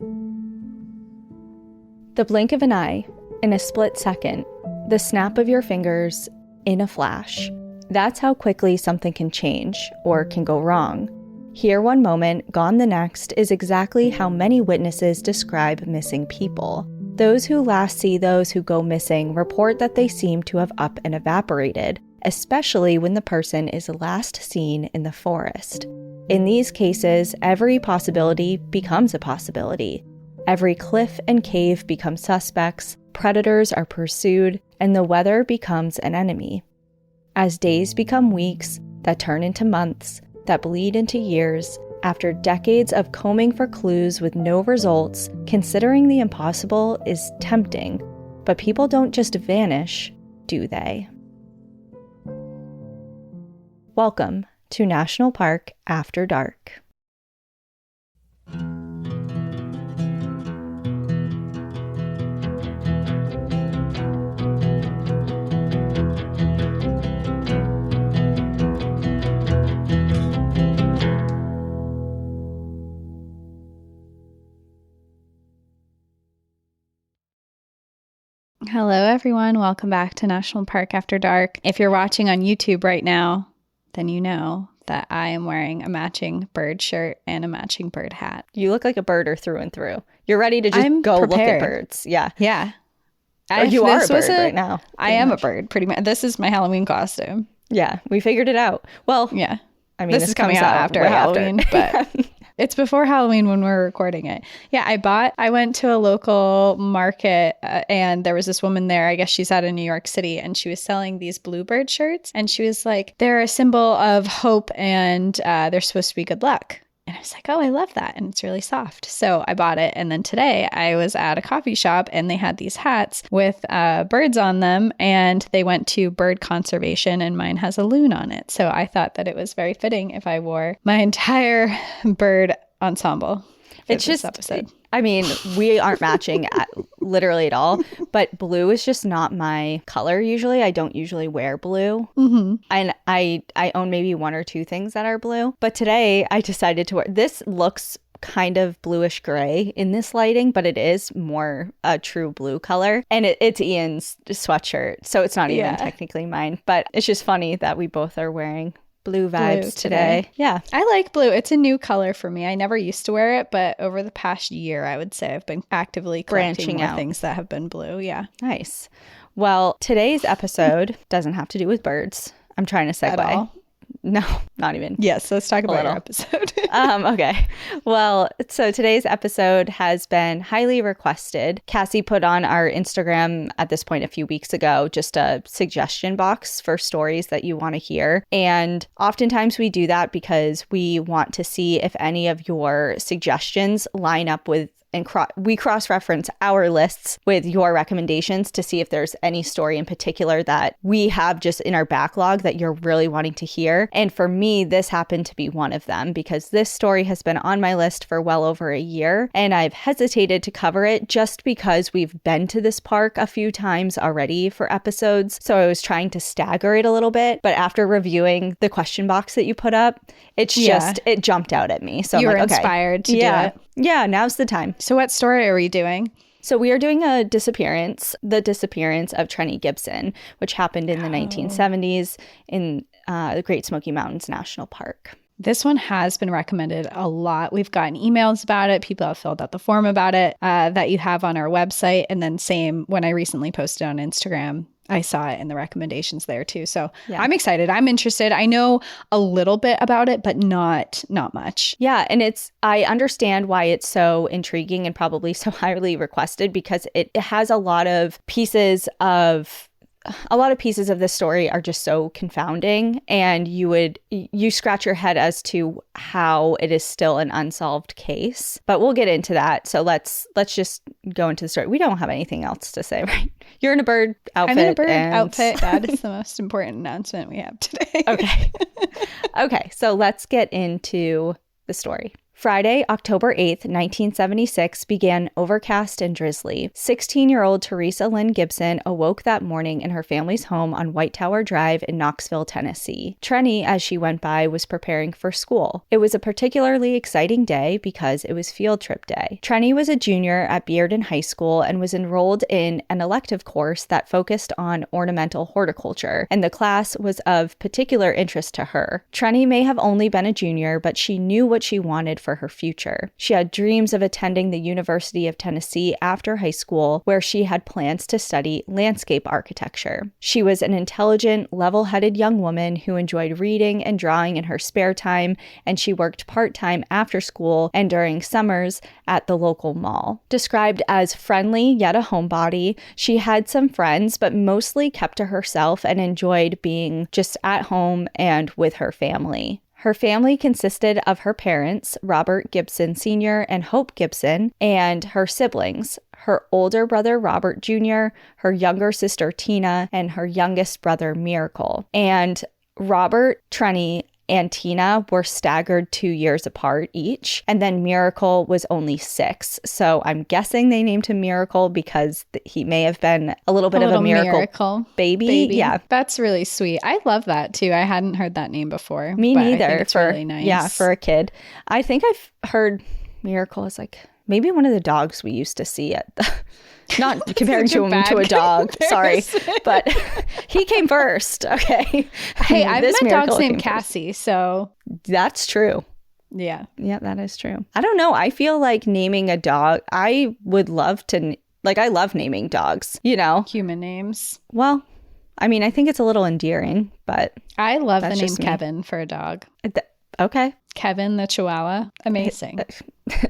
The blink of an eye, in a split second, the snap of your fingers, in a flash. That's how quickly something can change, or can go wrong. Here one moment, gone the next is exactly how many witnesses describe missing people. Those who last see those who go missing report that they seem to have up and evaporated, especially when the person is last seen in the forest. In these cases, every possibility becomes a possibility. Every cliff and cave become suspects, predators are pursued, and the weather becomes an enemy. As days become weeks, that turn into months, that bleed into years, after decades of combing for clues with no results, considering the impossible is tempting. But people don't just vanish, do they? Welcome to National Park After Dark. Hello, everyone. Welcome back to National Park After Dark. If you're watching on YouTube right now, then you know that I am wearing a matching bird shirt and a matching bird hat. You look like a birder through and through. You're ready to just go look at birds. Yeah. Yeah. You are a bird right now. I am a bird, pretty much. This is my Halloween costume. Yeah, we figured it out. Well, yeah. I mean, this is coming out after Halloween, but it's before Halloween when we're recording it. Yeah, I went to a local market and there was this woman there. I guess she's out of New York City, and she was selling these bluebird shirts. And she was like, they're a symbol of hope and they're supposed to be good luck. And I was like, oh, I love that. And it's really soft. So I bought it. And then today I was at a coffee shop and they had these hats with birds on them. And they went to bird conservation and mine has a loon on it. So I thought that it was very fitting if I wore my entire bird ensemble. It's just, episode. I mean, we aren't matching literally at all, but blue is just not my color usually. I don't usually wear blue. Mm-hmm. And I own maybe one or two things that are blue. But today I decided to wear, this looks kind of bluish gray in this lighting, but it is more a true blue color. And it's Ian's sweatshirt, so it's not even technically mine. But it's just funny that we both are wearing blue vibes today. Yeah. I like blue. It's a new color for me. I never used to wear it, but over the past year, I would say I've been actively collecting more things that have been blue. Yeah. Nice. Well, today's episode doesn't have to do with birds. I'm trying to segue. At all? No, not even. Yes, let's talk about our episode. Okay. Well, so today's episode has been highly requested. Cassie put on our Instagram at this point a few weeks ago just a suggestion box for stories that you want to hear. And oftentimes we do that because we want to see if any of your suggestions line up with and we cross-reference our lists with your recommendations to see if there's any story in particular that we have just in our backlog that you're really wanting to hear. And for me, this happened to be one of them because this story has been on my list for well over a year, and I've hesitated to cover it just because we've been to this park a few times already for episodes. So I was trying to stagger it a little bit, but after reviewing the question box that you put up, it jumped out at me. So you I'm were inspired to do it. Yeah, now's the time. So what story are we doing? So we are doing the disappearance of Trenny Gibson, which happened in the 1970s in the Great Smoky Mountains National Park. This one has been recommended a lot. We've gotten emails about it. People have filled out the form about it that you have on our website. And then same when I recently posted on Instagram, I saw it in the recommendations there too. So yeah. I'm excited. I'm interested. I know a little bit about it, but not much. Yeah. And I understand why it's so intriguing and probably so highly requested because it has a lot of pieces of this story are just so confounding, and you scratch your head as to how it is still an unsolved case. But we'll get into that. So let's just go into the story. We don't have anything else to say, right? You're in a bird outfit. I'm in a bird outfit. That is the most important announcement we have today. Okay. So let's get into the story. Friday, October 8th, 1976 began overcast and drizzly. 16-year-old Teresa Lynn Gibson awoke that morning in her family's home on White Tower Drive in Knoxville, Tennessee. Trenny, as she went by, was preparing for school. It was a particularly exciting day because it was field trip day. Trenny was a junior at Bearden High School and was enrolled in an elective course that focused on ornamental horticulture, and the class was of particular interest to her. Trenny may have only been a junior, but she knew what she wanted for her future. She had dreams of attending the University of Tennessee after high school, where she had plans to study landscape architecture. She was an intelligent, level-headed young woman who enjoyed reading and drawing in her spare time, and she worked part-time after school and during summers at the local mall. Described as friendly yet a homebody, she had some friends, but mostly kept to herself and enjoyed being just at home and with her family. Her family consisted of her parents, Robert Gibson Sr. and Hope Gibson, and her siblings, her older brother, Robert Jr., her younger sister, Tina, and her youngest brother, Miracle. And Robert, Trenny, and Tina were staggered 2 years apart each, and then Miracle was only 6. So I'm guessing they named him Miracle because he may have been a little bit of a miracle baby. Yeah, that's really sweet. I love that too. I hadn't heard that name before. Me neither. I think it's really nice. Yeah, for a kid. I think I've heard Miracle as like maybe one of the dogs we used to see at the... Not comparing to him to a dog, sorry, but he came first. Okay. Hey, I've met dogs named Cassie, so that's true. Yeah, that is true. I don't know. I feel like naming a dog. I would love to. Like, I love naming dogs. You know, human names. Well, I mean, I think it's a little endearing, but I love the name Kevin for a dog. Okay. Kevin the Chihuahua. Amazing.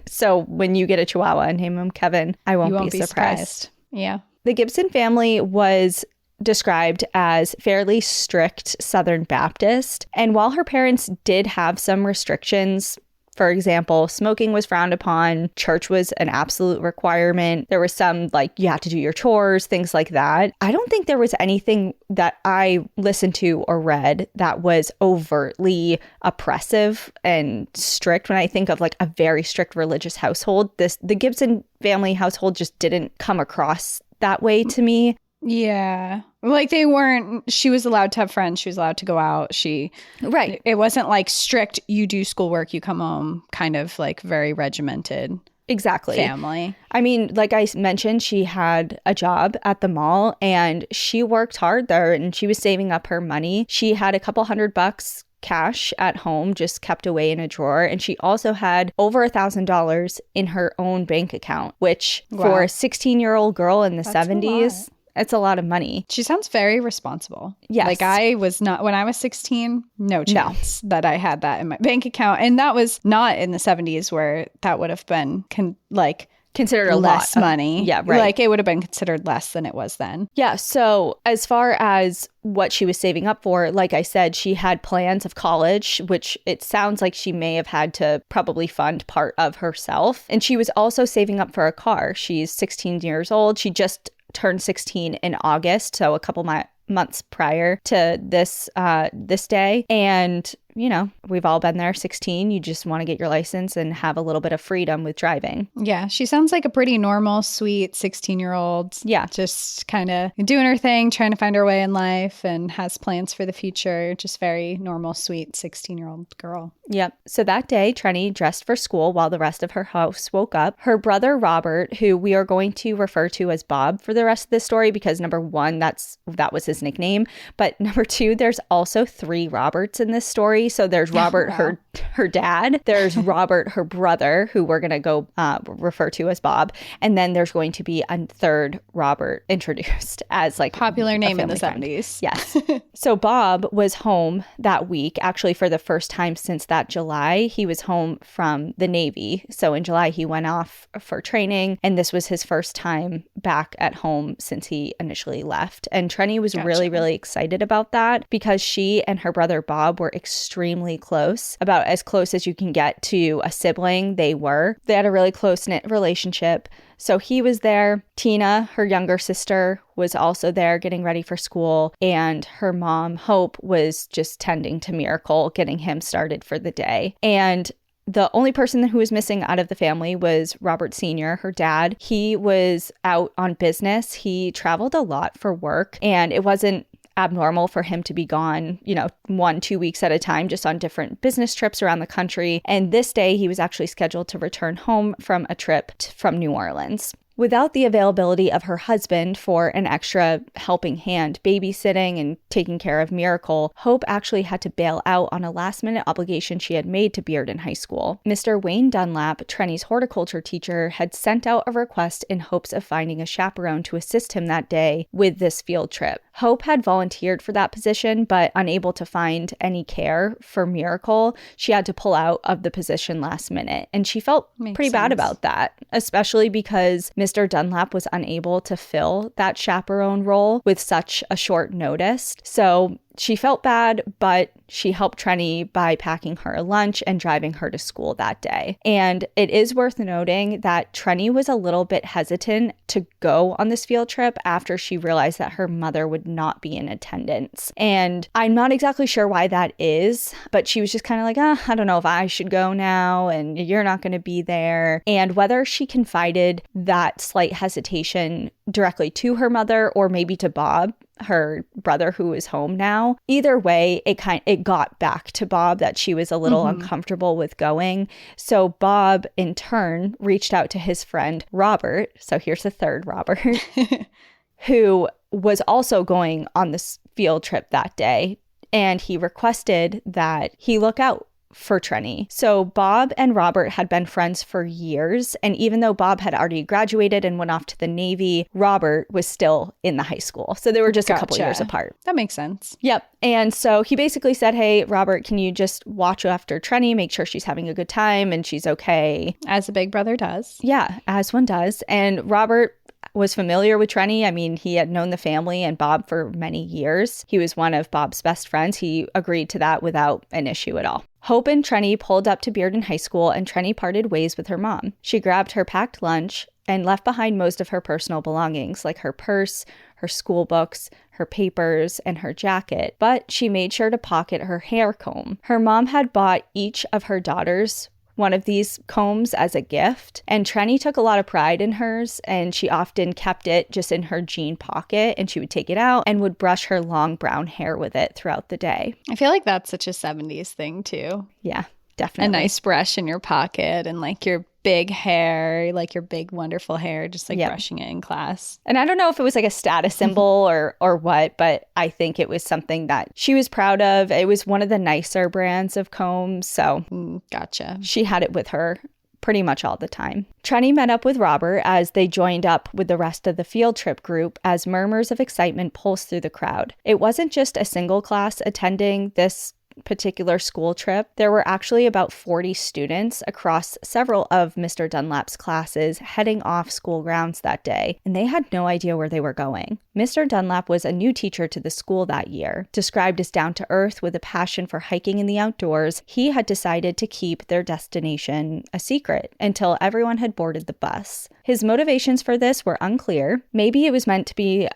So when you get a Chihuahua and name him Kevin, I won't be surprised. Yeah. The Gibson family was described as fairly strict Southern Baptist. And while her parents did have some restrictions, for example, smoking was frowned upon. Church was an absolute requirement. There was some like you have to do your chores, things like that. I don't think there was anything that I listened to or read that was overtly oppressive and strict. When I think of like a very strict religious household, the Gibson family household just didn't come across that way to me. Yeah. Like she was allowed to have friends. She was allowed to go out. Right. It wasn't like strict, you do schoolwork, you come home, kind of like very regimented. Exactly. Family. I mean, like I mentioned, she had a job at the mall and she worked hard there and she was saving up her money. She had a couple $100 cash at home, just kept away in a drawer. And she also had over $1,000 in her own bank account, which for a 16-year-old girl in the 70s, it's a lot of money. She sounds very responsible. Yes. Like I was not, when I was 16, no chance that I had that in my bank account. And that was not in the 70s where that would have been considered a less money. Yeah, right. Like it would have been considered less than it was then. Yeah. So as far as what she was saving up for, like I said, she had plans of college, which it sounds like she may have had to probably fund part of herself. And she was also saving up for a car. She's 16 years old. She just turned 16 in August, so a couple months prior to this day. And you know, we've all been there, 16. You just want to get your license and have a little bit of freedom with driving. Yeah, she sounds like a pretty normal, sweet 16-year-old. Yeah. Just kind of doing her thing, trying to find her way in life and has plans for the future. Just very normal, sweet 16-year-old girl. Yep. So that day, Trenny dressed for school while the rest of her house woke up. Her brother, Robert, who we are going to refer to as Bob for the rest of this story because number one, that was his nickname. But number two, there's also 3 Roberts in this story. So there's Robert, her dad. There's Robert, her brother, who we're going to go refer to as Bob. And then there's going to be a 3rd Robert introduced as like popular name in the friend. 70s. Yes. So Bob was home that week, actually for the first time since that July. He was home from the Navy. So in July, he went off for training. And this was his first time back at home since he initially left. And Trenny was really, really excited about that because she and her brother Bob were extremely close, about as close as you can get to a sibling. They had a really close-knit relationship. So he was there. Tina, her younger sister, was also there getting ready for school. And her mom, Hope, was just tending to Miracle, getting him started for the day. And The only person who was missing out of the family was Robert Sr., her dad. He was out on business. He traveled a lot for work, and it wasn't abnormal for him to be gone, 1-2 weeks at a time, just on different business trips around the country. And this day, he was actually scheduled to return home from a trip from New Orleans. Without the availability of her husband for an extra helping hand babysitting and taking care of Miracle, Hope actually had to bail out on a last-minute obligation she had made to Bearden High School. Mr. Wayne Dunlap, Trenny's horticulture teacher, had sent out a request in hopes of finding a chaperone to assist him that day with this field trip. Hope had volunteered for that position, but unable to find any care for Miracle, she had to pull out of the position last minute. And she felt pretty bad about that, especially because Mr. Dunlap was unable to fill that chaperone role with such a short notice. So she felt bad, but she helped Trenny by packing her a lunch and driving her to school that day. And it is worth noting that Trenny was a little bit hesitant to go on this field trip after she realized that her mother would not be in attendance. And I'm not exactly sure why that is, but she was just kind of like, I don't know if I should go now, and you're not going to be there. And whether she confided that slight hesitation directly to her mother or maybe to Bob, her brother who is home now, either way, it got back to Bob that she was a little uncomfortable with going. So Bob in turn reached out to his friend Robert, so here's the third Robert, who was also going on this field trip that day, and he requested that he look out for Trenny. So Bob and Robert had been friends for years, and even though Bob had already graduated and went off to the Navy, Robert was still in the high school. So they were just a couple years apart. That makes sense. Yep. And so he basically said, hey, Robert, can you just watch after Trenny, make sure she's having a good time and she's okay? As a big brother does. Yeah, as one does. And Robert was familiar with Trenny. I mean, he had known the family and Bob for many years. He was one of Bob's best friends. He agreed to that without an issue at all. Hope and Trenny pulled up to Bearden High School, and Trenny parted ways with her mom. She grabbed her packed lunch and left behind most of her personal belongings, like her purse, her school books, her papers, and her jacket, but she made sure to pocket her hair comb. Her mom had bought each of her daughters one of these combs as a gift, and Trenny took a lot of pride in hers, and she often kept it just in her jean pocket, and she would take it out and would brush her long brown hair with it throughout the day. I feel like that's such a 70s thing too. Yeah, definitely. A nice brush in your pocket and like your big hair, like your big wonderful hair, just like brushing it in class. And I don't know if it was like a status symbol or what, but I think it was something that she was proud of. It was one of the nicer brands of combs, so gotcha. She had it with her pretty much all the time. Trenny met up with Robert as they joined up with the rest of the field trip group as murmurs of excitement pulsed through the crowd. It wasn't just a single class attending this particular school trip. There were actually about 40 students across several of Mr. Dunlap's classes heading off school grounds that day, and they had no idea where they were going. Mr. Dunlap was a new teacher to the school that year. Described as down-to-earth with a passion for hiking in the outdoors, he had decided to keep their destination a secret until everyone had boarded the bus. His motivations for this were unclear. Maybe it was meant to be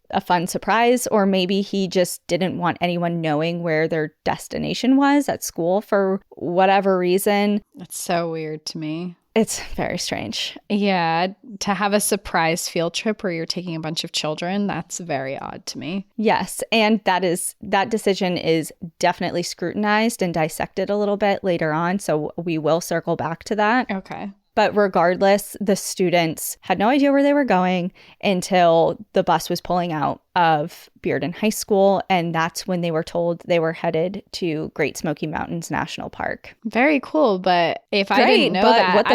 a fun surprise, or maybe he just didn't want anyone knowing where their destination was at school for whatever reason. That's so weird to me. It's very strange. Yeah, to have a surprise field trip where you're taking a bunch of children, that's very odd to me. Yes, and that decision is definitely scrutinized and dissected a little bit later on, so we will circle back to that. Okay. But regardless, the students had no idea where they were going until the bus was pulling out of Bearden High School, and that's when they were told they were headed to Great Smoky Mountains National Park. Very cool, but if I didn't know that,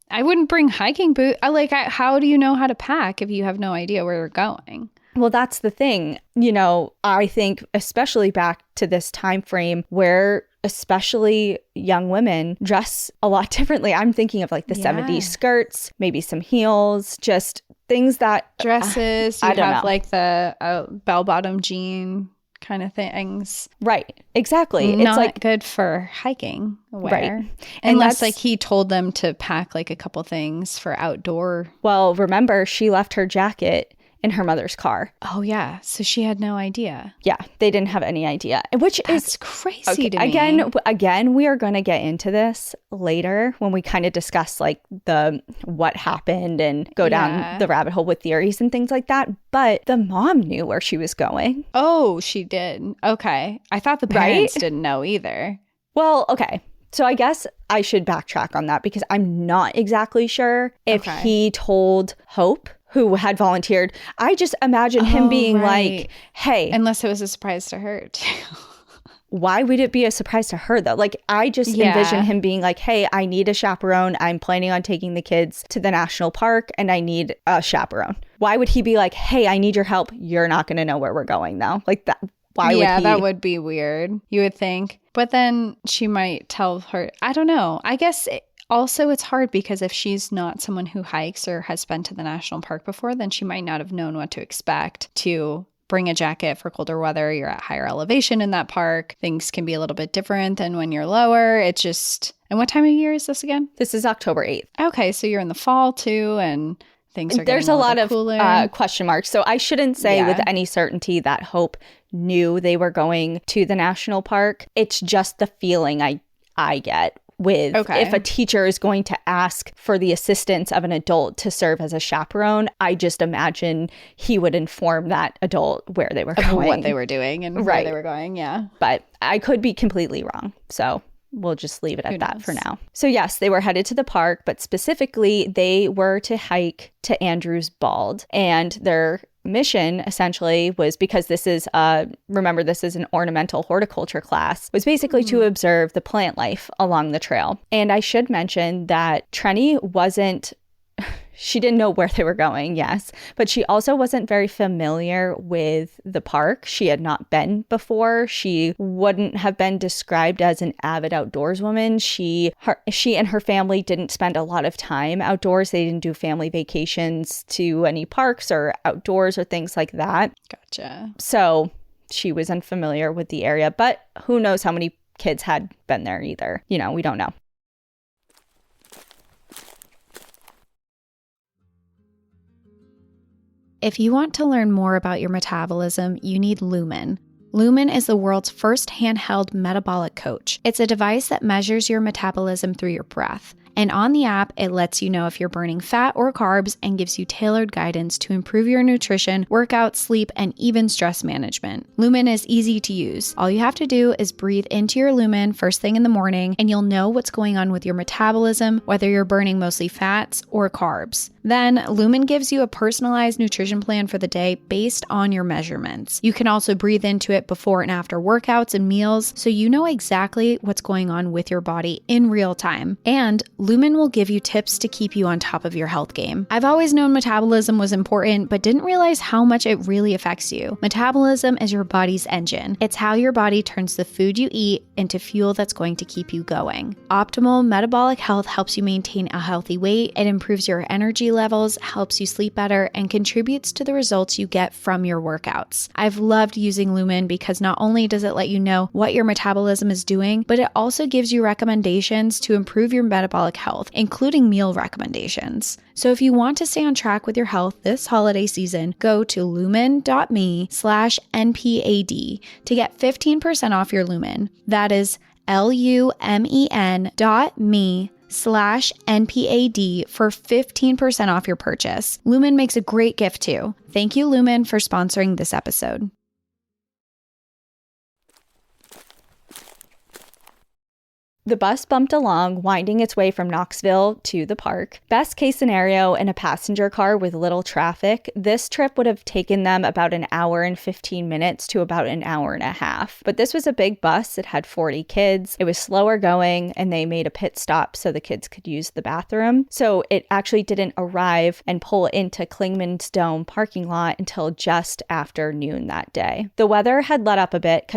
I wouldn't bring hiking boots. How do you know how to pack if you have no idea where you're going? Well, that's the thing. I think especially back to this time frame where especially young women dress a lot differently. I'm thinking of like the 70s skirts, maybe some heels, just things that dresses. You have like the bell-bottom jean kind of things. Right. Exactly. Not it's like good for hiking wear. Right. Unless like he told them to pack like a couple things for outdoor. Well, remember, she left her jacket in her mother's car. Oh, yeah. So she had no idea. Yeah, they didn't have any idea, which That's is crazy to me. Again, we are going to get into this later when we kind of discuss like what happened and go down the rabbit hole with theories and things like that. But the mom knew where she was going. Oh, she did. Okay. I thought the parents didn't know either. Well, okay. So I guess I should backtrack on that because I'm not exactly sure if he told Hope, who had volunteered. I just imagine him being like, hey. Unless it was a surprise to her too. Why would it be a surprise to her though? Like I just envision him being like, hey, I need a chaperone. I'm planning on taking the kids to the national park and I need a chaperone. Why would he be like, hey, I need your help? You're not going to know where we're going though. Like that. Why would he? Yeah, that would be weird. You would think. But then she might tell her, I don't know. I guess also it's hard because if she's not someone who hikes or has been to the national park before, then she might not have known what to expect. To bring a jacket for colder weather. You're at higher elevation in that park. Things can be a little bit different than when you're lower. It's just, and what time of year is this again? This is October 8th. Okay, so you're in the fall too, and things are There's getting a lot of cooler. question marks. So I shouldn't say with any certainty that Hope knew they were going to the national park. It's just the feeling I get with if a teacher is going to ask for the assistance of an adult to serve as a chaperone. I just imagine he would inform that adult where they were going. What they were doing and where they were going, yeah. But I could be completely wrong. So we'll just leave it at that for now. So yes, they were headed to the park, but specifically they were to hike to Andrews Bald. And their mission essentially was, because this is remember this is an ornamental horticulture class, was basically to observe the plant life along the trail. And I should mention that Trenny she didn't know where they were going, yes, but she also wasn't very familiar with the park. She had not been before. She wouldn't have been described as an avid outdoorswoman. She and her family didn't spend a lot of time outdoors. They didn't do family vacations to any parks or outdoors or things like that. Gotcha. So she was unfamiliar with the area, but who knows how many kids had been there either. You know, we don't know. If you want to learn more about your metabolism, you need Lumen. Lumen is the world's first handheld metabolic coach. It's a device that measures your metabolism through your breath. And on the app, it lets you know if you're burning fat or carbs and gives you tailored guidance to improve your nutrition, workout, sleep, and even stress management. Lumen is easy to use. All you have to do is breathe into your Lumen first thing in the morning, and you'll know what's going on with your metabolism, whether you're burning mostly fats or carbs. Then, Lumen gives you a personalized nutrition plan for the day based on your measurements. You can also breathe into it before and after workouts and meals, so you know exactly what's going on with your body in real time. And Lumen will give you tips to keep you on top of your health game. I've always known metabolism was important, but didn't realize how much it really affects you. Metabolism is your body's engine. It's how your body turns the food you eat into fuel that's going to keep you going. Optimal metabolic health helps you maintain a healthy weight. It improves your energy levels, helps you sleep better, and contributes to the results you get from your workouts. I've loved using Lumen because not only does it let you know what your metabolism is doing, but it also gives you recommendations to improve your metabolic health, including meal recommendations. So if you want to stay on track with your health this holiday season, go to lumen.me/NPAD to get 15% off your Lumen. That is lumen.me/NPAD for 15% off your purchase. Lumen makes a great gift too. Thank you, Lumen, for sponsoring this episode. The bus bumped along, winding its way from Knoxville to the park. Best case scenario, in a passenger car with little traffic, this trip would have taken them about an hour and 15 minutes to about an hour and a half. But this was a big bus. It had 40 kids. It was slower going, and they made a pit stop so the kids could use the bathroom. So it actually didn't arrive and pull into Klingman's Dome parking lot until just after noon that day. The weather had let up a bit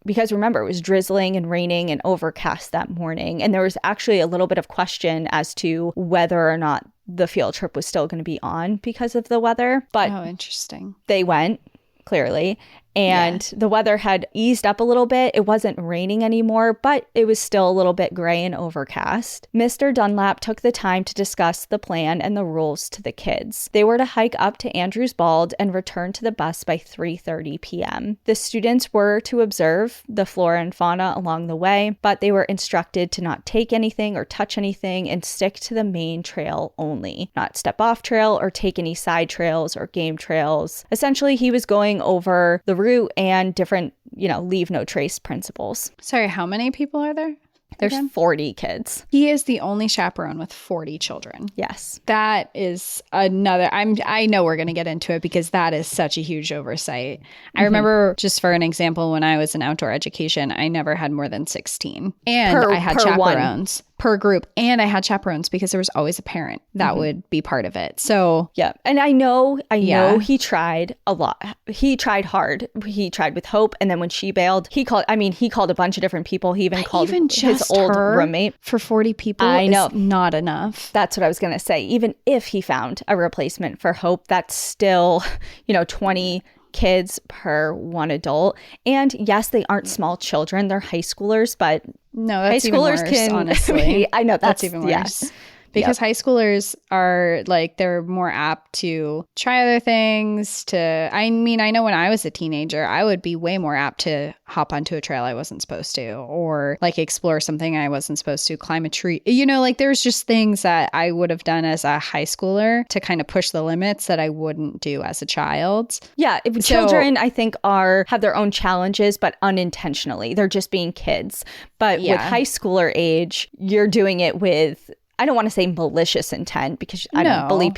because remember, it was drizzling and raining and overcast that morning. And there was actually a little bit of question as to whether or not the field trip was still going to be on because of the weather. But oh, interesting. They went, clearly. And the weather had eased up a little bit. It wasn't raining anymore, but it was still a little bit gray and overcast. Mr. Dunlap took the time to discuss the plan and the rules to the kids. They were to hike up to Andrews Bald and return to the bus by 3:30 p.m. The students were to observe the flora and fauna along the way, but they were instructed to not take anything or touch anything and stick to the main trail only, not step off trail or take any side trails or game trails. Essentially, he was going over the route and different, leave no trace principles. Sorry, how many people are there? There's 40 kids. He is the only chaperone with 40 children. Yes. That is another, I know we're going to get into it because that is such a huge oversight. I remember, just for an example, when I was in outdoor education, I never had more than 16. And I had chaperones. Per group, and I had chaperones because there was always a parent that would be part of it. So yeah, and I know he tried a lot. He tried hard. He tried with Hope, and then when she bailed, he called a bunch of different people. He even called his old roommate. For 40 people, I know, is not enough. That's what I was gonna say. Even if he found a replacement for Hope, that's still 20 kids per one adult. And yes, they aren't small children, they're high schoolers, but no, that's high schoolers even worse, can honestly. I know that's even worse. Yeah. Because high schoolers are they're more apt to try other things. I know when I was a teenager, I would be way more apt to hop onto a trail I wasn't supposed to, or explore something I wasn't supposed to, climb a tree. There's just things that I would have done as a high schooler to kind of push the limits that I wouldn't do as a child. Yeah. Children, I think, have their own challenges, but unintentionally. They're just being kids. But with high schooler age, you're doing it with, I don't want to say malicious intent, because I don't believe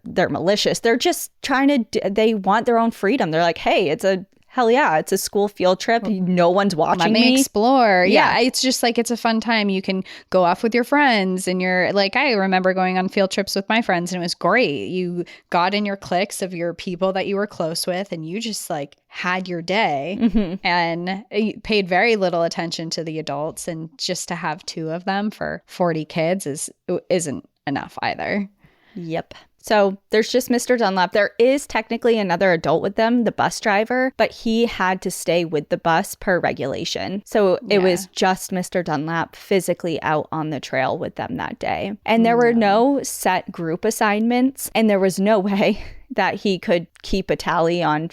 they're malicious. They're just they want their own freedom. They're like, hey, it's a school field trip. No one's watching Let me explore. Yeah. It's just it's a fun time. You can go off with your friends, and you're I remember going on field trips with my friends, and it was great. You got in your cliques of your people that you were close with, and you just had your day and you paid very little attention to the adults. And just to have 2 of them for 40 kids isn't enough either. Yep. So there's just Mr. Dunlap. There is technically another adult with them, the bus driver, but he had to stay with the bus per regulation. So it was just Mr. Dunlap physically out on the trail with them that day. And there were no set group assignments, and there was no way that he could keep a tally on,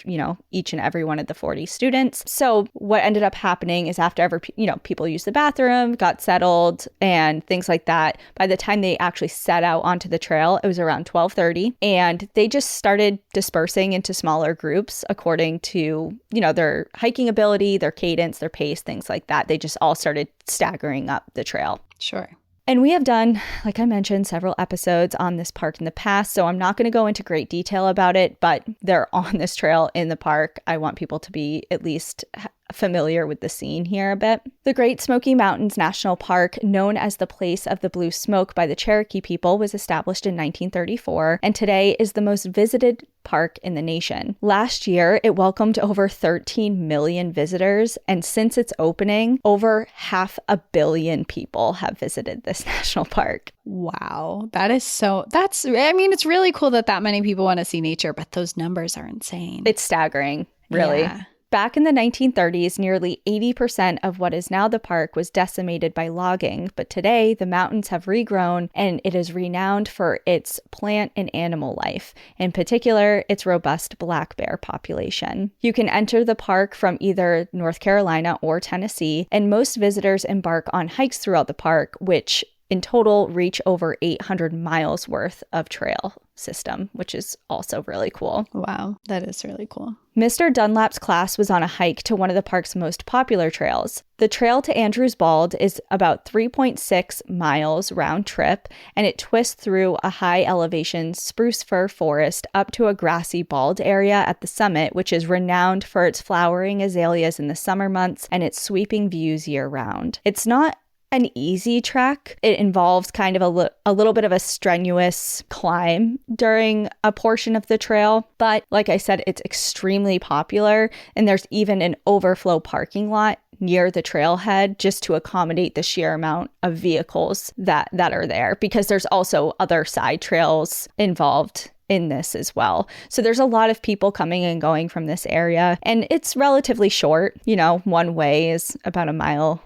each and every one of the 40 students. So what ended up happening is after people used the bathroom, got settled and things like that, by the time they actually set out onto the trail, it was around 12:30, and they just started dispersing into smaller groups according to, their hiking ability, their cadence, their pace, things like that. They just all started staggering up the trail. Sure. And we have done, like I mentioned, several episodes on this park in the past, so I'm not going to go into great detail about it, but they're on this trail in the park. I want people to be at least familiar with the scene here a bit. The Great Smoky Mountains National Park, known as the Place of the Blue Smoke by the Cherokee people, was established in 1934 and today is the most visited park in the nation. Last year, it welcomed over 13 million visitors, and since its opening, over 500 million people have visited this national park. Wow. It's really cool that many people want to see nature, but those numbers are insane. It's staggering, really. Yeah. Back in the 1930s, nearly 80% of what is now the park was decimated by logging, but today the mountains have regrown and it is renowned for its plant and animal life, in particular, its robust black bear population. You can enter the park from either North Carolina or Tennessee, and most visitors embark on hikes throughout the park, which in total reach over 800 miles worth of trail system, which is also really cool. Wow, that is really cool. Mr. Dunlap's class was on a hike to one of the park's most popular trails. The trail to Andrews Bald is about 3.6 miles round trip, and it twists through a high elevation spruce fir forest up to a grassy bald area at the summit, which is renowned for its flowering azaleas in the summer months and its sweeping views year round. It's not an easy trek. It involves kind of a little bit of a strenuous climb during a portion of the trail. But like I said, it's extremely popular, and there's even an overflow parking lot near the trailhead just to accommodate the sheer amount of vehicles that are there, because there's also other side trails involved in this as well. So there's a lot of people coming and going from this area, and it's relatively short. One way is about a mile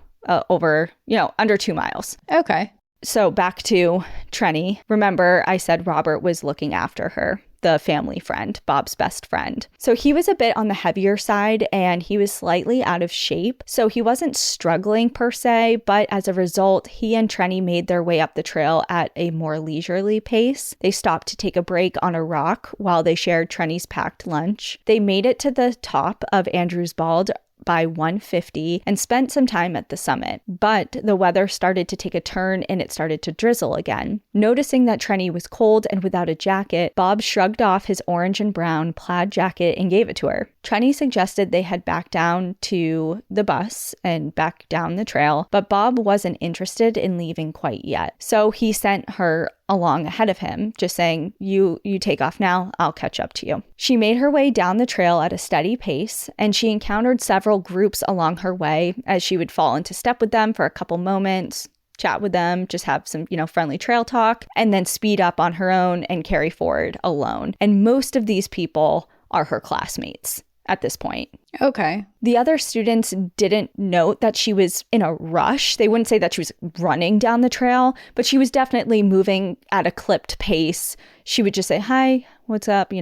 over, under 2 miles. Okay. So back to Trenny. Remember, I said Robert was looking after her, the family friend, Bob's best friend. So he was a bit on the heavier side and he was slightly out of shape. So he wasn't struggling per se, but as a result, he and Trenny made their way up the trail at a more leisurely pace. They stopped to take a break on a rock while they shared Trenny's packed lunch. They made it to the top of Andrews Bald by 1:50 and spent some time at the summit. But the weather started to take a turn and it started to drizzle again. Noticing that Trenny was cold and without a jacket, Bob shrugged off his orange and brown plaid jacket and gave it to her. Trenny suggested they head back down to the bus and back down the trail, but Bob wasn't interested in leaving quite yet. So he sent her along ahead of him, just saying, you take off now, I'll catch up to you. She made her way down the trail at a steady pace, and she encountered several groups along her way as she would fall into step with them for a couple moments, chat with them, just have some, friendly trail talk, and then speed up on her own and carry forward alone. And most of these people are her classmates at this point. Okay. The other students didn't note that she was in a rush. They wouldn't say that she was running down the trail, but she was definitely moving at a clipped pace. She would just say, hi, what's up,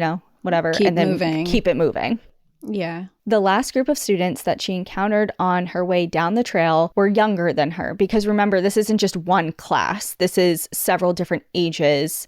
whatever, keep and then moving. Keep it moving. Yeah. The last group of students that she encountered on her way down the trail were younger than her, because remember, this isn't just one class. This is several different ages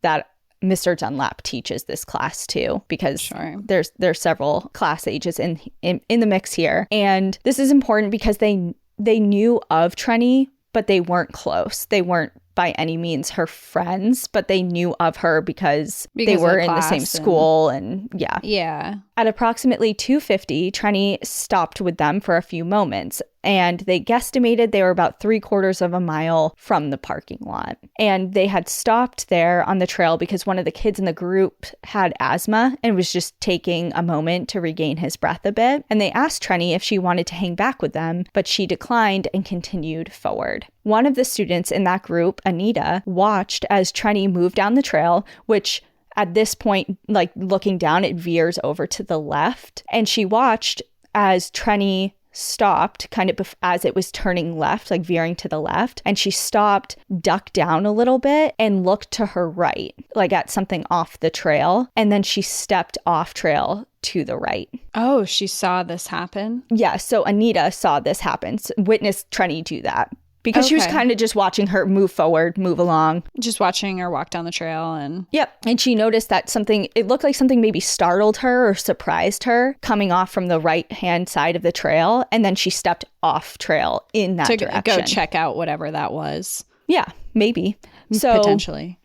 that Mr. Dunlap teaches this class too, because sure. there's several class ages in the mix here. And this is important because they knew of Trenny, but they weren't close. They weren't by any means her friends, but they knew of her because they were in the same school and yeah. Yeah. At approximately 2:50, Trenny stopped with them for a few moments, and they guesstimated they were about 3/4 of a mile from the parking lot. And they had stopped there on the trail because one of the kids in the group had asthma and was just taking a moment to regain his breath a bit. And they asked Trenny if she wanted to hang back with them, but she declined and continued forward. One of the students in that group, Anita, watched as Trenny moved down the trail, which at this point, like looking down, it veers over to the left. And she watched as Trenny stopped kind of as it was turning left, like veering to the left. And she stopped, ducked down a little bit and looked to her right, like at something off the trail. And then she stepped off trail to the right. Oh, she saw this happen? Yeah. So Anita saw this happen, witnessed Trenny do that. Because she was kind of just watching her move forward, move along. Just watching her walk down the trail and... Yep. And she noticed that it looked like something maybe startled her or surprised her coming off from the right-hand side of the trail. And then she stepped off trail in that direction. To go check out whatever that was. Yeah, maybe. So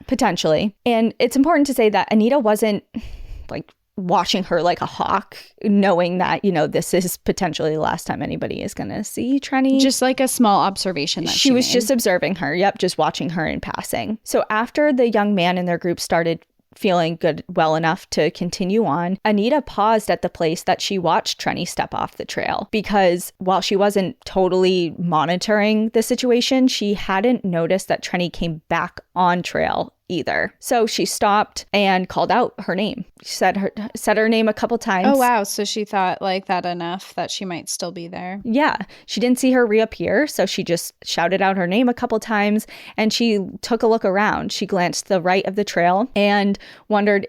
Potentially. And it's important to say that Anita wasn't like watching her like a hawk, knowing that, this is potentially the last time anybody is going to see Trenny. Just like a small observation that she was just observing her. Yep, just watching her in passing. So after the young man in their group started feeling well enough to continue on, Anita paused at the place that she watched Trenny step off the trail, because while she wasn't totally monitoring the situation, she hadn't noticed that Trenny came back on trail either. So she stopped and called out her name. She said her name a couple times. Oh, wow. So she thought like that enough that she might still be there. Yeah. She didn't see her reappear, so she just shouted out her name a couple times, and she took a look around. She glanced to the right of the trail and wondered,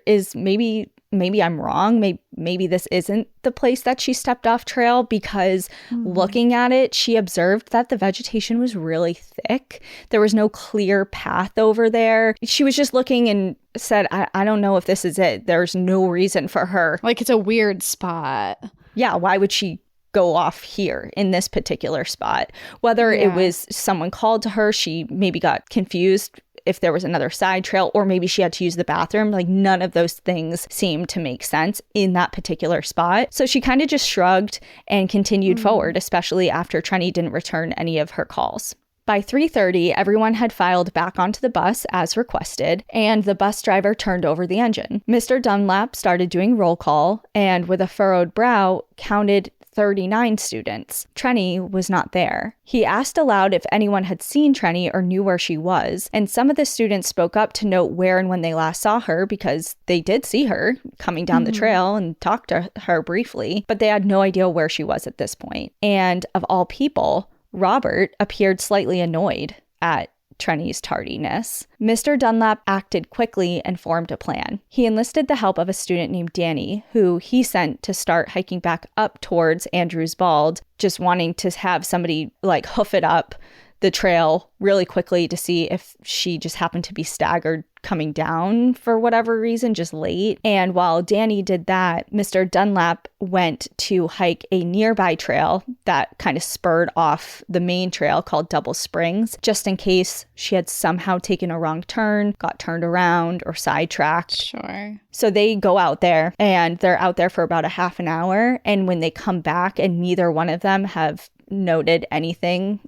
maybe I'm wrong. Maybe this isn't the place that she stepped off trail, because looking at it, she observed that the vegetation was really thick. There was no clear path over there. She was just looking and said, I don't know if this is it. There's no reason for her. Like, it's a weird spot. Yeah, why would she go off here in this particular spot? Whether it was someone called to her, she maybe got confused if there was another side trail, or maybe she had to use the bathroom. Like, none of those things seemed to make sense in that particular spot. So she kind of just shrugged and continued forward, especially after Trenny didn't return any of her calls. By 3:30, everyone had filed back onto the bus as requested, and the bus driver turned over the engine. Mr. Dunlap started doing roll call, and with a furrowed brow, counted 39 students. Trenny was not there. He asked aloud if anyone had seen Trenny or knew where she was, and some of the students spoke up to note where and when they last saw her because they did see her coming down the trail and talked to her briefly, but they had no idea where she was at this point. And of all people, Robert appeared slightly annoyed at Trenny's tardiness. Mr. Dunlap acted quickly and formed a plan. He enlisted the help of a student named Danny, who he sent to start hiking back up towards Andrews Bald, just wanting to have somebody like hoof it up the trail really quickly to see if she just happened to be staggered coming down for whatever reason, just late. And while Danny did that, Mr. Dunlap went to hike a nearby trail that kind of spurred off the main trail called Double Springs, just in case she had somehow taken a wrong turn, got turned around, or sidetracked. Sure. So they go out there, and they're out there for about a half an hour. And when they come back and neither one of them have noted anything,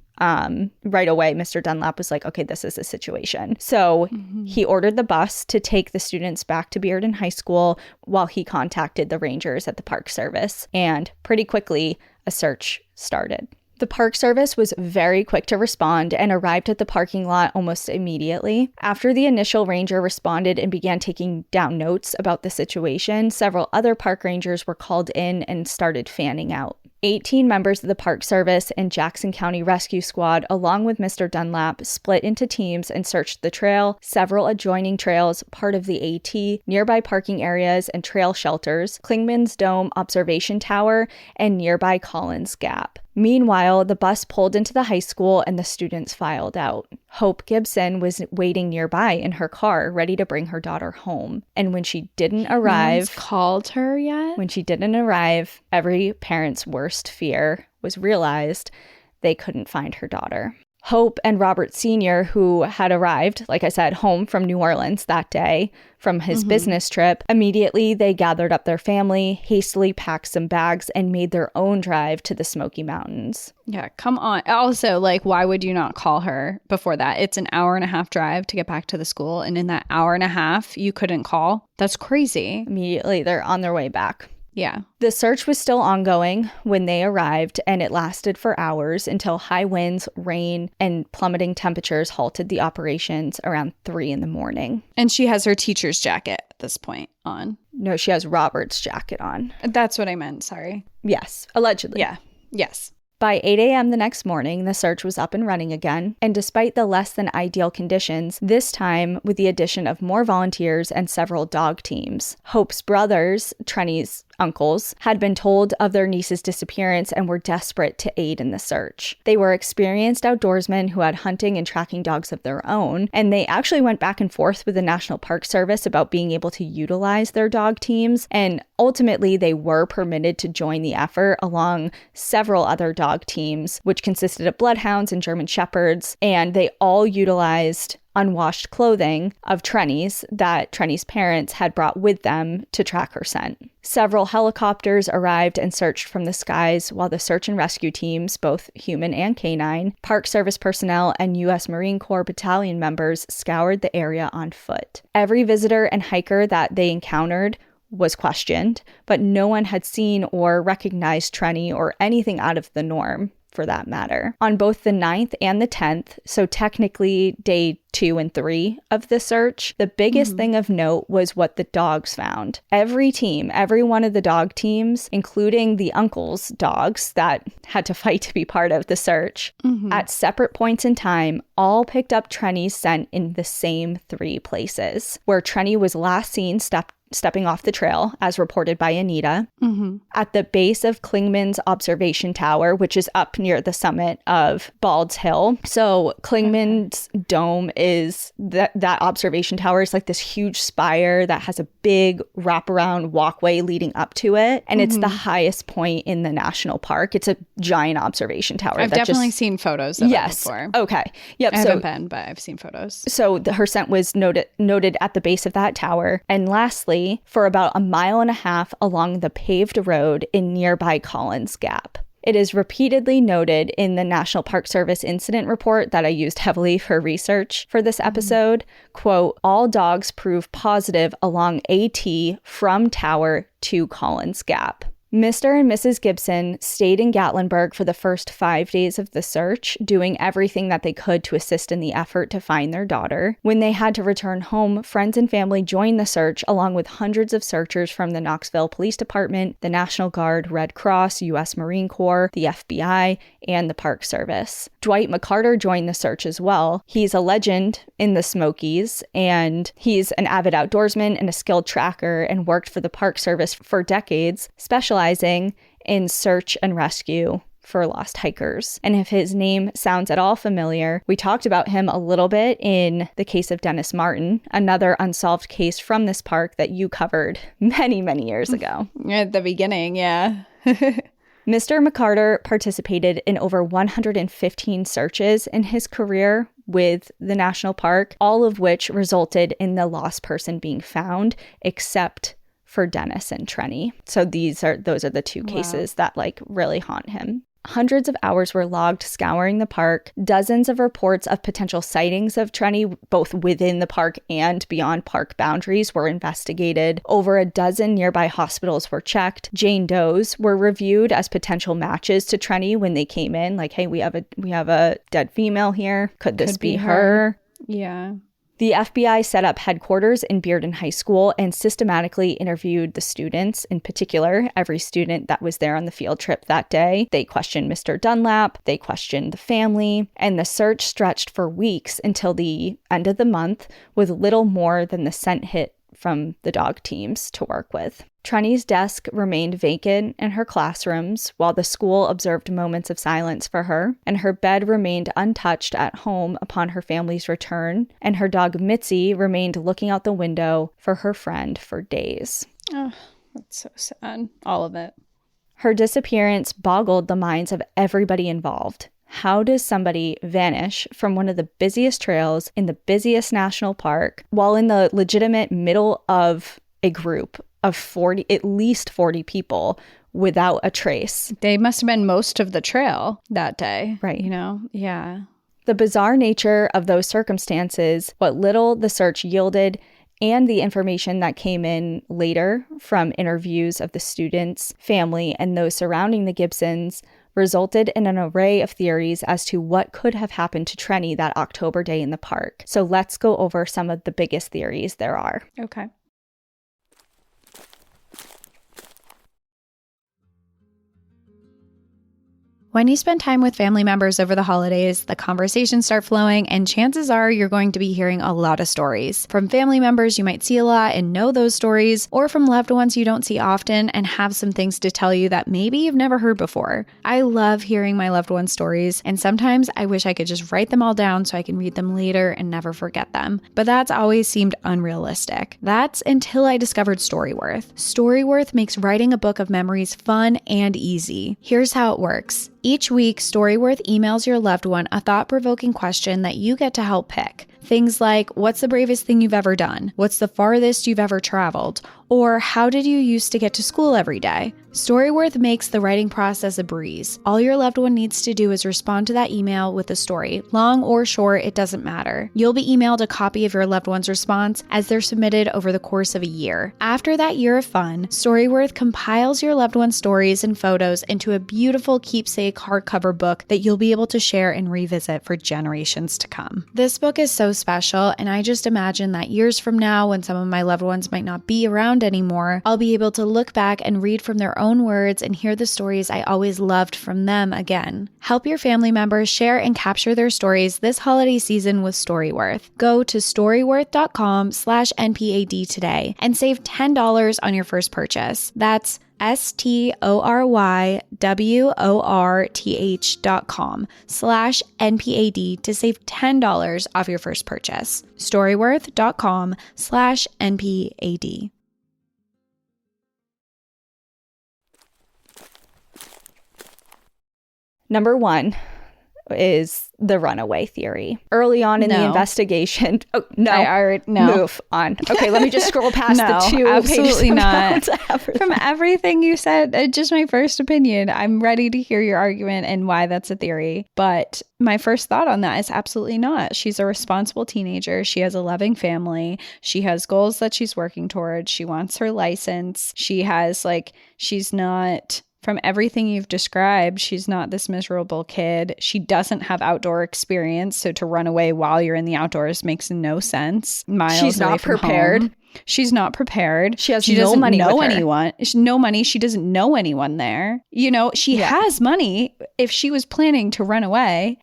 right away, Mr. Dunlap was like, okay, this is a situation. So he ordered the bus to take the students back to Bearden High School while he contacted the rangers at the Park Service. And pretty quickly, a search started. The Park Service was very quick to respond and arrived at the parking lot almost immediately. After the initial ranger responded and began taking down notes about the situation, several other park rangers were called in and started fanning out. 18 members of the Park Service and Jackson County Rescue Squad, along with Mr. Dunlap, split into teams and searched the trail, several adjoining trails, part of the AT, nearby parking areas and trail shelters, Klingman's Dome Observation Tower, and nearby Collins Gap. Meanwhile, the bus pulled into the high school and the students filed out. Hope Gibson was waiting nearby in her car, ready to bring her daughter home. And when she didn't arrive... called her yet? When she didn't arrive, every parent's worst fear was realized: they couldn't find her daughter. Hope and Robert Sr., who had arrived, like I said, home from New Orleans that day from his business trip, immediately they gathered up their family, hastily packed some bags, and made their own drive to the Smoky Mountains. Yeah, come on. Also, like, why would you not call her before that? It's an hour-and-a-half drive to get back to the school, and in that hour and a half, you couldn't call? That's crazy. Immediately, they're on their way back. Yeah. The search was still ongoing when they arrived, and it lasted for hours until high winds, rain, and plummeting temperatures halted the operations around 3 a.m. And she has her teacher's jacket at this point on. No, she has Robert's jacket on. That's what I meant. Sorry. Yes, allegedly. Yeah. Yes. By 8 a.m. the next morning, the search was up and running again, and despite the less than ideal conditions, this time with the addition of more volunteers and several dog teams. Hope's brothers, Trenny's uncles, had been told of their niece's disappearance and were desperate to aid in the search. They were experienced outdoorsmen who had hunting and tracking dogs of their own, and they actually went back and forth with the National Park Service about being able to utilize their dog teams, and ultimately they were permitted to join the effort along several other dog teams, which consisted of bloodhounds and German shepherds, and they all utilized unwashed clothing of Trenny's that Trenny's parents had brought with them to track her scent. Several helicopters arrived and searched from the skies, while the search and rescue teams, both human and canine, Park Service personnel, and U.S. Marine Corps battalion members scoured the area on foot. Every visitor and hiker that they encountered was questioned, but no one had seen or recognized Trenny or anything out of the norm, for that matter. On both the 9th and the 10th, so technically day 2 and 3 of the search, the biggest thing of note was what the dogs found. Every team, every one of the dog teams, including the uncle's dogs that had to fight to be part of the search, at separate points in time, all picked up Trenny's scent in the same 3 places, where Trenny was last seen stepping off the trail, as reported by Anita, at the base of Klingman's Observation Tower, which is up near the summit of Bald's Hill. So Klingman's Dome is that observation tower is like this huge spire that has a big wraparound walkway leading up to it. And it's the highest point in the national park. It's a giant observation tower. I've definitely seen photos of it before. Okay. Yep. I haven't been, but I've seen photos. So her scent was noted at the base of that tower. And lastly, for about 1.5 miles along the paved road in nearby Collins Gap. It is repeatedly noted in the National Park Service incident report that I used heavily for research for this episode, quote, all dogs prove positive along AT from tower to Collins Gap. Mr. and Mrs. Gibson stayed in Gatlinburg for the first 5 days of the search, doing everything that they could to assist in the effort to find their daughter. When they had to return home, friends and family joined the search along with hundreds of searchers from the Knoxville Police Department, the National Guard, Red Cross, U.S. Marine Corps, the FBI, and the Park Service. Dwight McCarter joined the search as well. He's a legend in the Smokies, and he's an avid outdoorsman and a skilled tracker and worked for the Park Service for decades, specializing in search and rescue for lost hikers. And if his name sounds at all familiar, we talked about him a little bit in the case of Dennis Martin, another unsolved case from this park that you covered many, many years ago. At the beginning, yeah. Mr. McCarter participated in over 115 searches in his career with the national park, all of which resulted in the lost person being found, except for Dennis and Trenny. So those are the two cases that really haunt him. Hundreds of hours were logged scouring the park. Dozens of reports of potential sightings of Trenny, both within the park and beyond park boundaries, were investigated. Over a dozen nearby hospitals were checked. Jane Does were reviewed as potential matches to Trenny when they came in. Like, hey, we have a dead female here. Could this be her? Yeah. The FBI set up headquarters in Bearden High School and systematically interviewed the students, in particular, every student that was there on the field trip that day. They questioned Mr. Dunlap, they questioned the family, and the search stretched for weeks until the end of the month with little more than the scent hit from the dog teams to work with. Trenny's desk remained vacant in her classrooms while the school observed moments of silence for her, and her bed remained untouched at home upon her family's return, and her dog Mitzi remained looking out the window for her friend for days. Oh, that's so sad. All of it. Her disappearance boggled the minds of everybody involved. How does somebody vanish from one of the busiest trails in the busiest national park while in the legitimate middle of a group of at least 40 people without a trace? They must have been most of the trail that day. Right. Yeah. The bizarre nature of those circumstances, what little the search yielded, and the information that came in later from interviews of the students, family, and those surrounding the Gibsons resulted in an array of theories as to what could have happened to Trenny that October day in the park. So let's go over some of the biggest theories there are. Okay. When you spend time with family members over the holidays, the conversations start flowing, and chances are you're going to be hearing a lot of stories. From family members you might see a lot and know those stories, or from loved ones you don't see often and have some things to tell you that maybe you've never heard before. I love hearing my loved ones' stories, and sometimes I wish I could just write them all down so I can read them later and never forget them. But that's always seemed unrealistic. That's until I discovered Storyworth. Storyworth makes writing a book of memories fun and easy. Here's how it works. Each week, Storyworth emails your loved one a thought-provoking question that you get to help pick. Things like, what's the bravest thing you've ever done? What's the farthest you've ever traveled? Or how did you used to get to school every day? Storyworth makes the writing process a breeze. All your loved one needs to do is respond to that email with a story. Long or short, it doesn't matter. You'll be emailed a copy of your loved one's response as they're submitted over the course of a year. After that year of fun, Storyworth compiles your loved one's stories and photos into a beautiful keepsake hardcover book that you'll be able to share and revisit for generations to come. This book is so special, and I just imagine that years from now, when some of my loved ones might not be around anymore, I'll be able to look back and read from their own words and hear the stories I always loved from them again. Help your family members share and capture their stories this holiday season with Storyworth. Go to storyworth.com/NPAD today and save $10 on your first purchase. That's STORYWORTH.com/NPAD to save $10 off your first purchase. Storyworth.com/NPAD. Number 1, is the runaway theory. Early on in the investigation. Oh, no. I already no. Move on. Okay, let me just scroll past no, the 2 absolutely pages not. From everything you said, just my first opinion. I'm ready to hear your argument and why that's a theory. But my first thought on that is absolutely not. She's a responsible teenager. She has a loving family. She has goals that she's working towards. She wants her license. She has she's not... From everything you've described, she's not this miserable kid. She doesn't have outdoor experience. So to run away while you're in the outdoors makes no sense. She's not prepared. Home. She's not prepared. She no doesn't money know with her. anyone. No money. She doesn't know anyone there. She has money. If she was planning to run away,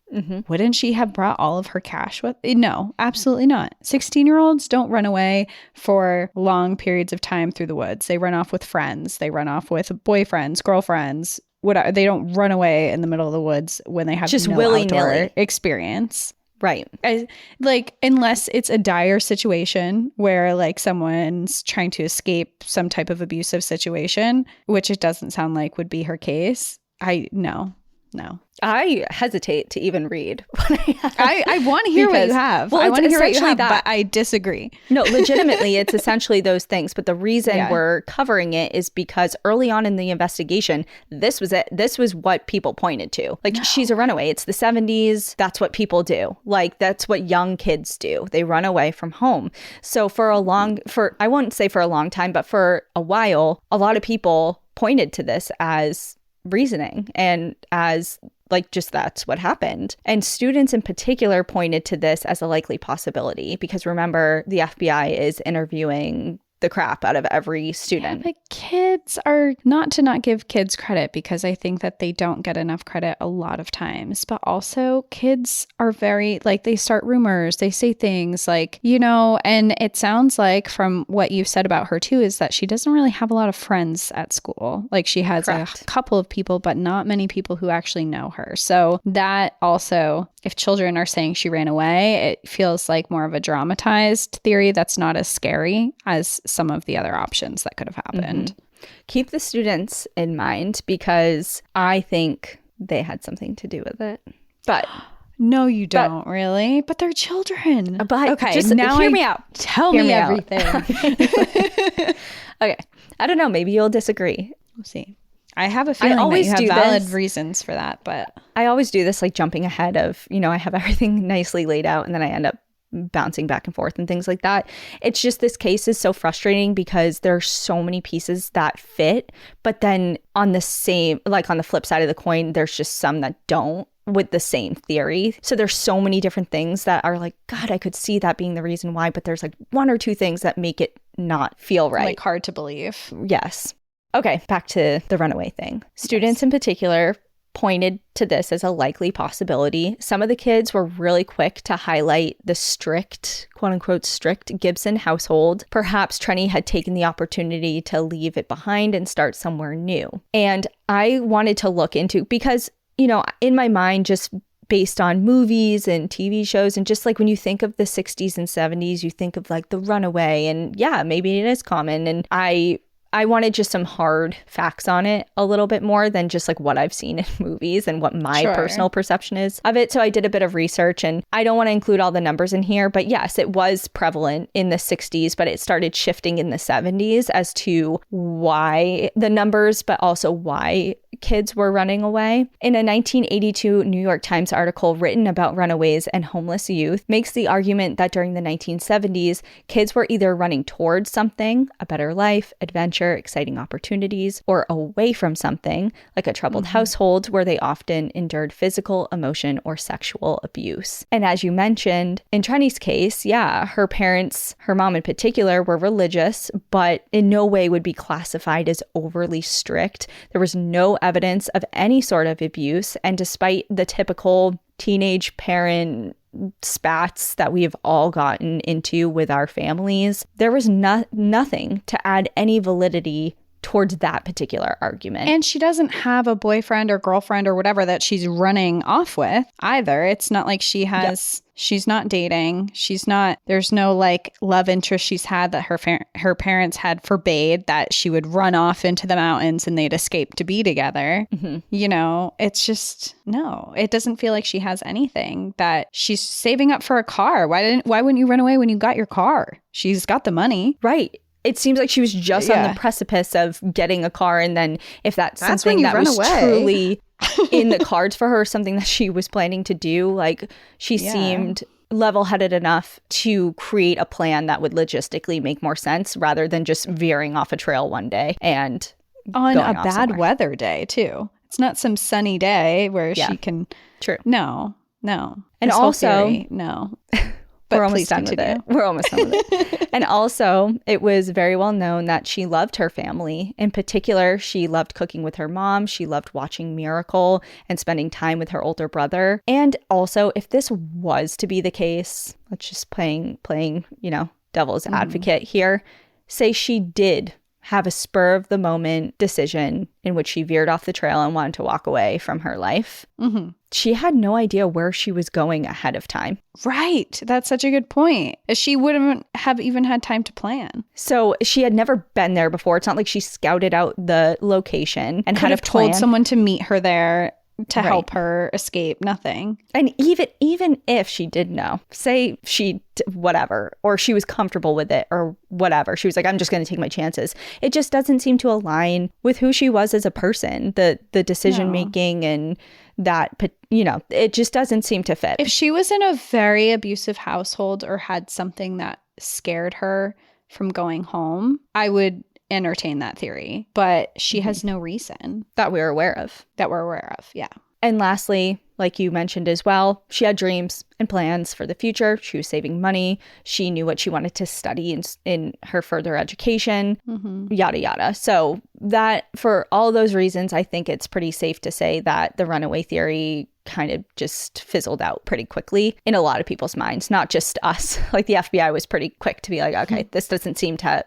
wouldn't she have brought all of her cash with? No, absolutely not. 16-year-olds don't run away for long periods of time through the woods. They run off with friends. They run off with boyfriends, girlfriends. They don't run away in the middle of the woods when they have just no willy-nilly outdoor experience. Right. Unless it's a dire situation where someone's trying to escape some type of abusive situation, which it doesn't sound like would be her case. No. I hesitate to even read what I want to hear what you have. Well, I want to hear what you have, that. But I disagree. No, legitimately, it's essentially those things. But the reason we're covering it is because early on in the investigation, this was it. This was what people pointed to. She's a runaway. It's the 70s. That's what people do. That's what young kids do. They run away from home. So I won't say for a long time, but for a while, a lot of people pointed to this as reasoning and as just that's what happened. And students in particular pointed to this as a likely possibility because remember, the FBI is interviewing the crap out of every student. Yeah, but kids are not give kids credit because I think that they don't get enough credit a lot of times. But also kids are very they start rumors, they say things and it sounds like from what you've said about her too is that she doesn't really have a lot of friends at school. She has Correct. A couple of people, but not many people who actually know her. So that also, if children are saying she ran away, it feels like more of a dramatized theory that's not as scary as some of the other options that could have happened. Keep the students in mind because I think they had something to do with it. But no, you don't really. But they're children. But okay, just now hear me out. Tell me everything. Okay. I don't know. Maybe you'll disagree. We'll see. I have a feeling that you have valid reasons for that, but I always do this jumping ahead of, I have everything nicely laid out and then I end up bouncing back and forth and things like that. It's just this case is so frustrating because there are so many pieces that fit, but then on the flip side of the coin, there's just some that don't with the same theory. So there's so many different things that are God, I could see that being the reason why, but there's 1 or 2 things that make it not feel right. Hard to believe. Yes. Okay, back to the runaway thing. Students in particular pointed to this as a likely possibility. Some of the kids were really quick to highlight the strict, quote unquote, strict Gibson household. Perhaps Trenny had taken the opportunity to leave it behind and start somewhere new. And I wanted to look into, because, in my mind, just based on movies and TV shows, and just when you think of the 60s and 70s, you think of the runaway, and yeah, maybe it is common. And I wanted just some hard facts on it a little bit more than just what I've seen in movies and what my personal perception is of it. So I did a bit of research, and I don't want to include all the numbers in here, but yes, it was prevalent in the 60s, but it started shifting in the 70s as to why the numbers, but also why kids were running away. In a 1982 New York Times article written about runaways and homeless youth, makes the argument that during the 1970s, kids were either running towards something, a better life, adventure, exciting opportunities, or away from something, like a troubled household where they often endured physical, emotion, or sexual abuse. And as you mentioned, in Trenny's case, her parents, her mom in particular, were religious, but in no way would be classified as overly strict. There was no evidence of any sort of abuse, and despite the typical teenage parent spats that we have all gotten into with our families, there was nothing to add any validity towards that particular argument. And she doesn't have a boyfriend or girlfriend or whatever that she's running off with either. It's not like she has, she's not dating. There's no like love interest she's had that her parents had forbade that she would run off into the mountains and they'd escape to be together. Mm-hmm. You know, it's just, no, it doesn't feel like she has anything that she's saving up for a car. Why wouldn't you run away when you got your car? She's got the money. Right. It seems like she was just on the precipice of getting a car. And then if that's something that was truly in the cards for her, something that she was planning to do, like she seemed level-headed enough to create a plan that would logistically make more sense rather than just veering off a trail one day and on a bad weather day too. It's not some sunny day where she can. True. No. And also, no. We're almost done with it. We're almost done with it. And also, it was very well known that she loved her family. In particular, she loved cooking with her mom. She loved watching Miracle and spending time with her older brother. And also, if this was to be the case, let's just playing, devil's advocate here, say she did have a spur of the moment decision in which she veered off the trail and wanted to walk away from her life. Mm-hmm. She had no idea where she was going ahead of time. Right. That's such a good point. She wouldn't have even had time to plan. So she had never been there before. It's not like she scouted out the location and could have told someone to meet her there to help her escape. Nothing. And even if she did know, say she whatever, or she was comfortable with it or whatever, she was like, I'm just going to take my chances. It just doesn't seem to align with who she was as a person, the decision making and that, it just doesn't seem to fit. If she was in a very abusive household or had something that scared her from going home, I would entertain that theory, but she has no reason that we're aware of. Yeah. And lastly, like you mentioned as well, she had dreams and plans for the future. She was saving money. She knew what she wanted to study in her further education, yada, yada. So that, for all those reasons, I think it's pretty safe to say that the runaway theory kind of just fizzled out pretty quickly in a lot of people's minds, not just us. Like the FBI was pretty quick to be like, okay, this doesn't seem to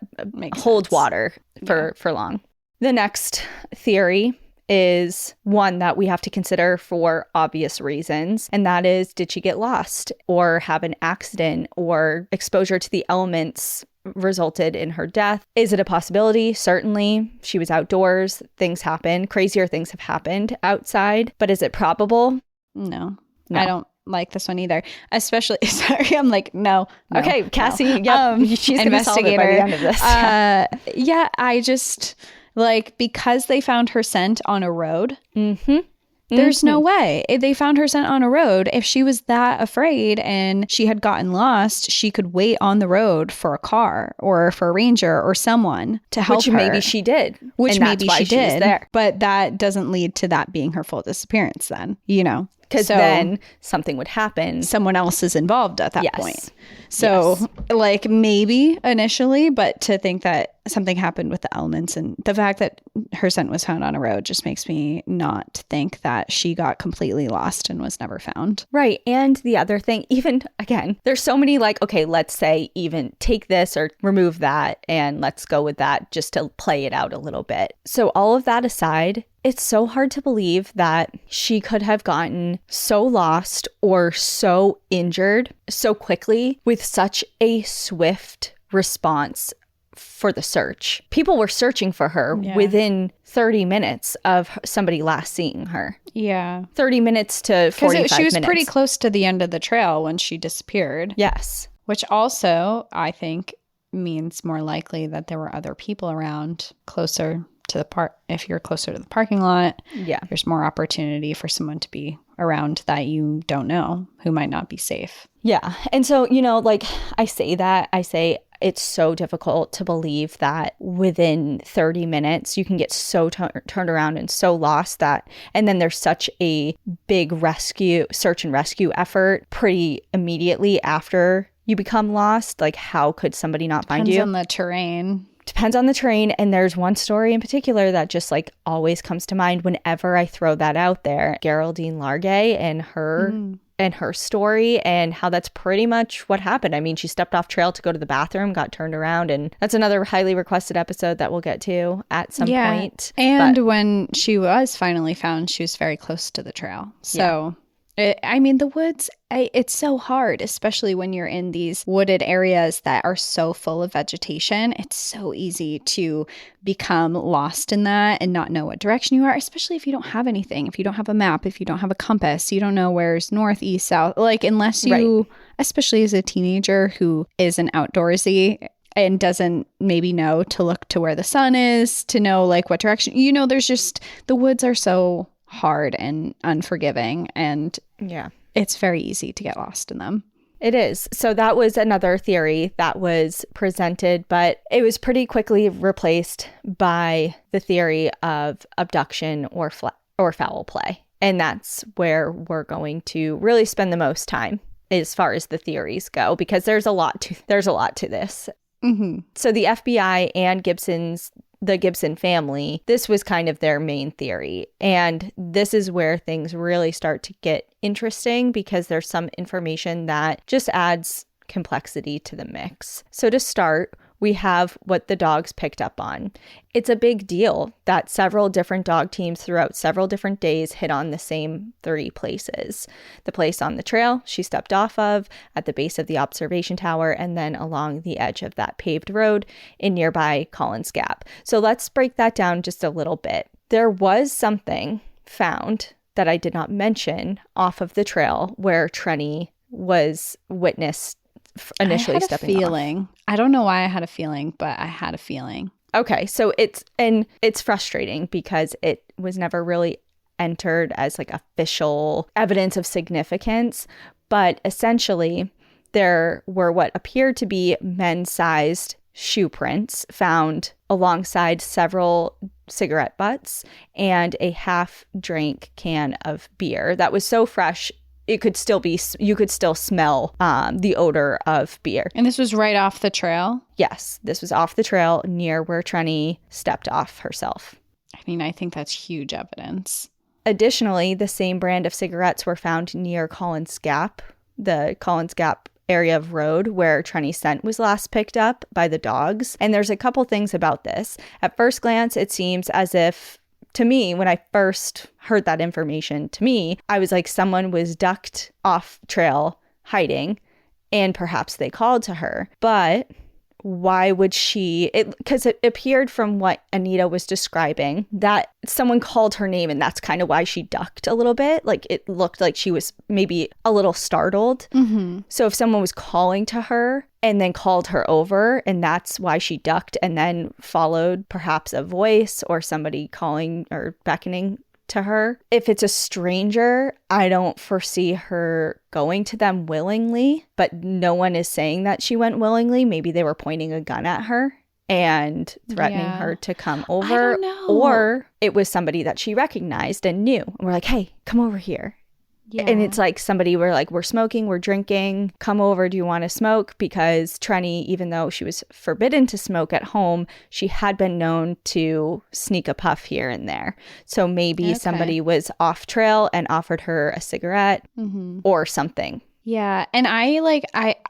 hold water for long. The next theory is one that we have to consider for obvious reasons, and that is, did she get lost or have an accident or exposure to the elements resulted in her death? Is it a possibility? Certainly. She was outdoors. Things happen. Crazier things have happened outside. But is it probable? No. I don't like this one either. Especially, sorry, I'm like, no. Okay, Cassie, she's going to solve it by the end of this. I just... like, because they found her scent on a road, there's no way. If they found her scent on a road, if she was that afraid and she had gotten lost, she could wait on the road for a car or for a ranger or someone to help her. Which maybe she did. Which maybe she did. Was there. But that doesn't lead to that being her full disappearance then, Because then something would happen. Someone else is involved at that point. So, like, maybe initially, but to think that something happened with the elements and the fact that her scent was found on a road just makes me not think that she got completely lost and was never found. Right. And the other thing, even, again, there's so many like, okay, let's say even take this or remove that and let's go with that just to play it out a little bit. So all of that aside, it's so hard to believe that she could have gotten so lost or so injured so quickly with such a swift response for the search. People were searching for her within 30 minutes of somebody last seeing her. Yeah. 30 minutes to 45 minutes. She was pretty close to the end of the trail when she disappeared. Yes. Which also, I think, means more likely that there were other people around closer to the park. If you're closer to the parking lot, there's more opportunity for someone to be around that you don't know, who might not be safe. Yeah. And so, like I say it's so difficult to believe that within 30 minutes you can get so turned around and so lost that, and then there's such a big search and rescue effort pretty immediately after you become lost. Like, how could somebody not find you? Depends on the terrain. Depends on the terrain. And there's one story in particular that just like always comes to mind whenever I throw that out there. Geraldine Largay and her and her story and how that's pretty much what happened. I mean, she stepped off trail to go to the bathroom, got turned around, and that's another highly requested episode that we'll get to at some point. And when she was finally found, she was very close to the trail. So I mean, the woods, it's so hard, especially when you're in these wooded areas that are so full of vegetation. It's so easy to become lost in that and not know what direction you are, especially if you don't have anything, if you don't have a map, if you don't have a compass, you don't know where's north, east, south. Like, unless you, especially as a teenager who isn't outdoorsy and doesn't maybe know to look to where the sun is, to know like what direction, you know, there's just, the woods are so hard and unforgiving, and it's very easy to get lost in them. It is. So that was another theory that was presented, but it was pretty quickly replaced by the theory of abduction or foul play. And that's where we're going to really spend the most time as far as the theories go, because there's a lot to this. So the FBI and the Gibson family, this was kind of their main theory. And this is where things really start to get interesting, because there's some information that just adds complexity to the mix. So to start, we have what the dogs picked up on. It's a big deal that several different dog teams throughout several different days hit on the same 3 places. The place on the trail she stepped off of, at the base of the observation tower, and then along the edge of that paved road in nearby Collins Gap. So let's break that down just a little bit. There was something found that I did not mention off of the trail where Trenny was witnessed initially stepping off. I don't know why I had a feeling, but I had a feeling. Okay, so it's frustrating because it was never really entered as like official evidence of significance, but essentially there were what appeared to be men's-sized shoe prints found alongside several cigarette butts and a half-drank can of beer that was so fresh you could still smell the odor of beer. And this was right off the trail? Yes, this was off the trail near where Trenny stepped off herself. I mean, I think that's huge evidence. Additionally, the same brand of cigarettes were found near Collins Gap, the Collins Gap area of road where Trenny's scent was last picked up by the dogs. And there's a couple things about this. At first glance, it seems as if, to me, when I first heard that information, I was like, someone was ducked off trail hiding and perhaps they called to her. But why would because it appeared from what Anita was describing that someone called her name and that's kind of why she ducked a little bit. Like it looked like she was maybe a little startled. So if someone was calling to her and then called her over and that's why she ducked and then followed perhaps a voice or somebody calling or beckoning to her. If it's a stranger, I don't foresee her going to them willingly, but no one is saying that she went willingly. Maybe they were pointing a gun at her and threatening her to come over. I don't know. Or it was somebody that she recognized and knew. And we're like, hey, come over here. Yeah. And it's like somebody we're smoking, we're drinking, come over, do you want to smoke? Because Trenny, even though she was forbidden to smoke at home, she had been known to sneak a puff here and there. So maybe somebody was off trail and offered her a cigarette or something. Yeah. And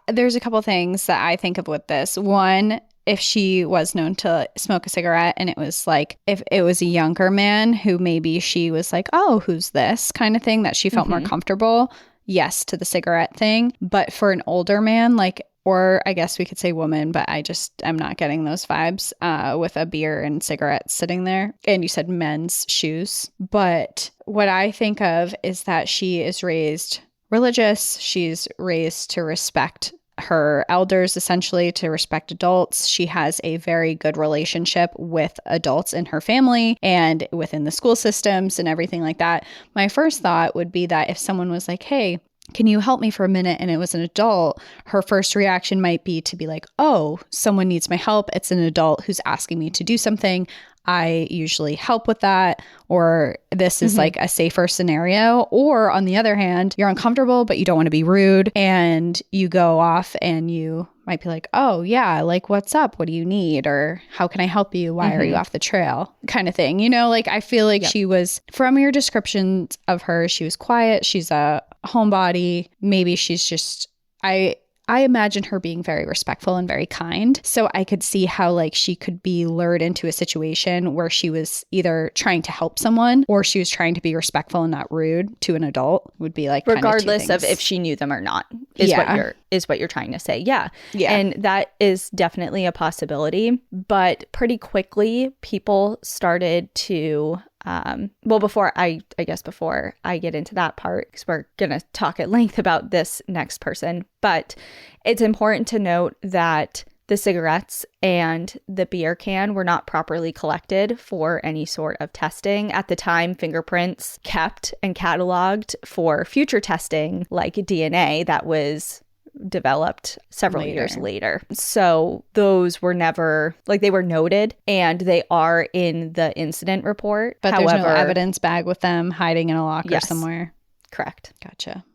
there's a couple things that I think of with this. One, if she was known to smoke a cigarette and it was like, if it was a younger man who maybe she was like, oh, who's this kind of thing, that she felt more comfortable. Yes, to the cigarette thing. But for an older man, or I guess we could say woman, but I'm not getting those vibes with a beer and cigarettes sitting there. And you said men's shoes. But what I think of is that she is raised religious. She's raised to respect her elders, essentially, to respect adults. She has a very good relationship with adults in her family and within the school systems and everything like that. My first thought would be that if someone was like, hey, can you help me for a minute? And it was an adult, her first reaction might be to be like, oh, someone needs my help. It's an adult who's asking me to do something. I usually help with that, or this is like a safer scenario. Or on the other hand, you're uncomfortable, but you don't want to be rude, and you go off and you might be like, oh yeah, like, what's up? What do you need? Or how can I help you? Why are you off the trail? Kind of thing. You know, like, I feel like she was, from your descriptions of her, she was quiet. She's a homebody. Maybe she's just, I imagine her being very respectful and very kind. So I could see how like she could be lured into a situation where she was either trying to help someone or she was trying to be respectful and not rude to an adult. Would be like regardless of if she knew them or not is what you're trying to say. Yeah. And that is definitely a possibility. But pretty quickly people started to before I get into that part, because we're going to talk at length about this next person, but it's important to note that the cigarettes and the beer can were not properly collected for any sort of testing. At the time, fingerprints kept and cataloged for future testing, like DNA that was developed several years later. So those were never, like, they were noted and they are in the incident report. But however, there's no evidence bag with them hiding in a locker somewhere. Correct. Gotcha.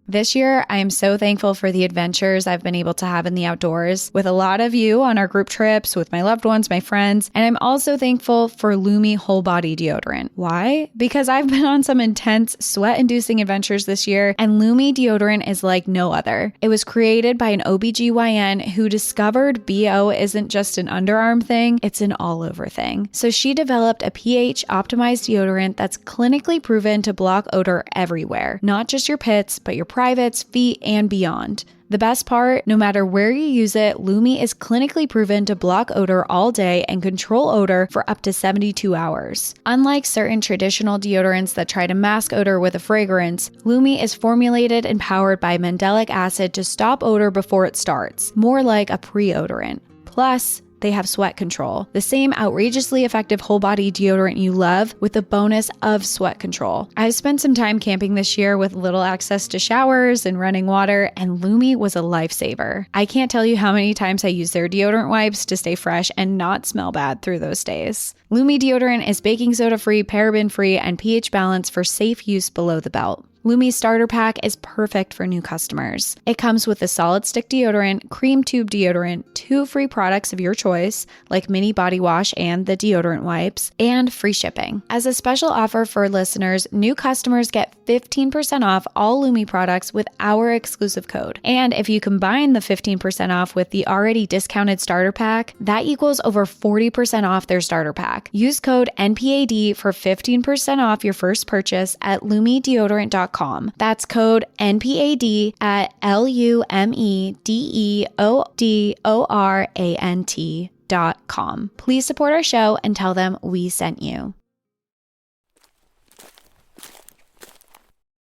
This year, I am so thankful for the adventures I've been able to have in the outdoors with a lot of you on our group trips, with my loved ones, my friends, and I'm also thankful for Lumi Whole Body Deodorant. Why? Because I've been on some intense sweat-inducing adventures this year, and Lumi deodorant is like no other. It was created by an OBGYN who discovered BO isn't just an underarm thing, it's an all-over thing. So she developed a pH-optimized deodorant that's clinically proven to block odor everywhere, not just your pits, but your privates, feet, and beyond. The best part, no matter where you use it, Lumi is clinically proven to block odor all day and control odor for up to 72 hours. Unlike certain traditional deodorants that try to mask odor with a fragrance, Lumi is formulated and powered by mandelic acid to stop odor before it starts, more like a pre-odorant. Plus, they have sweat control, the same outrageously effective whole body deodorant you love with the bonus of sweat control. I've spent some time camping this year with little access to showers and running water, and Lumi was a lifesaver. I can't tell you how many times I use their deodorant wipes to stay fresh and not smell bad through those days. Lumi deodorant is baking soda free, paraben free, and pH balanced for safe use below the belt. Lumi's starter pack is perfect for new customers. It comes with a solid stick deodorant, cream tube deodorant, 2 free products of your choice, like mini body wash and the deodorant wipes, and free shipping. As a special offer for listeners, new customers get 15% off all Lumi products with our exclusive code. And if you combine the 15% off with the already discounted starter pack, that equals over 40% off their starter pack. Use code NPAD for 15% off your first purchase at lumideodorant.com. That's code NPAD at LUMEDEODORANT.com. Please support our show and tell them we sent you.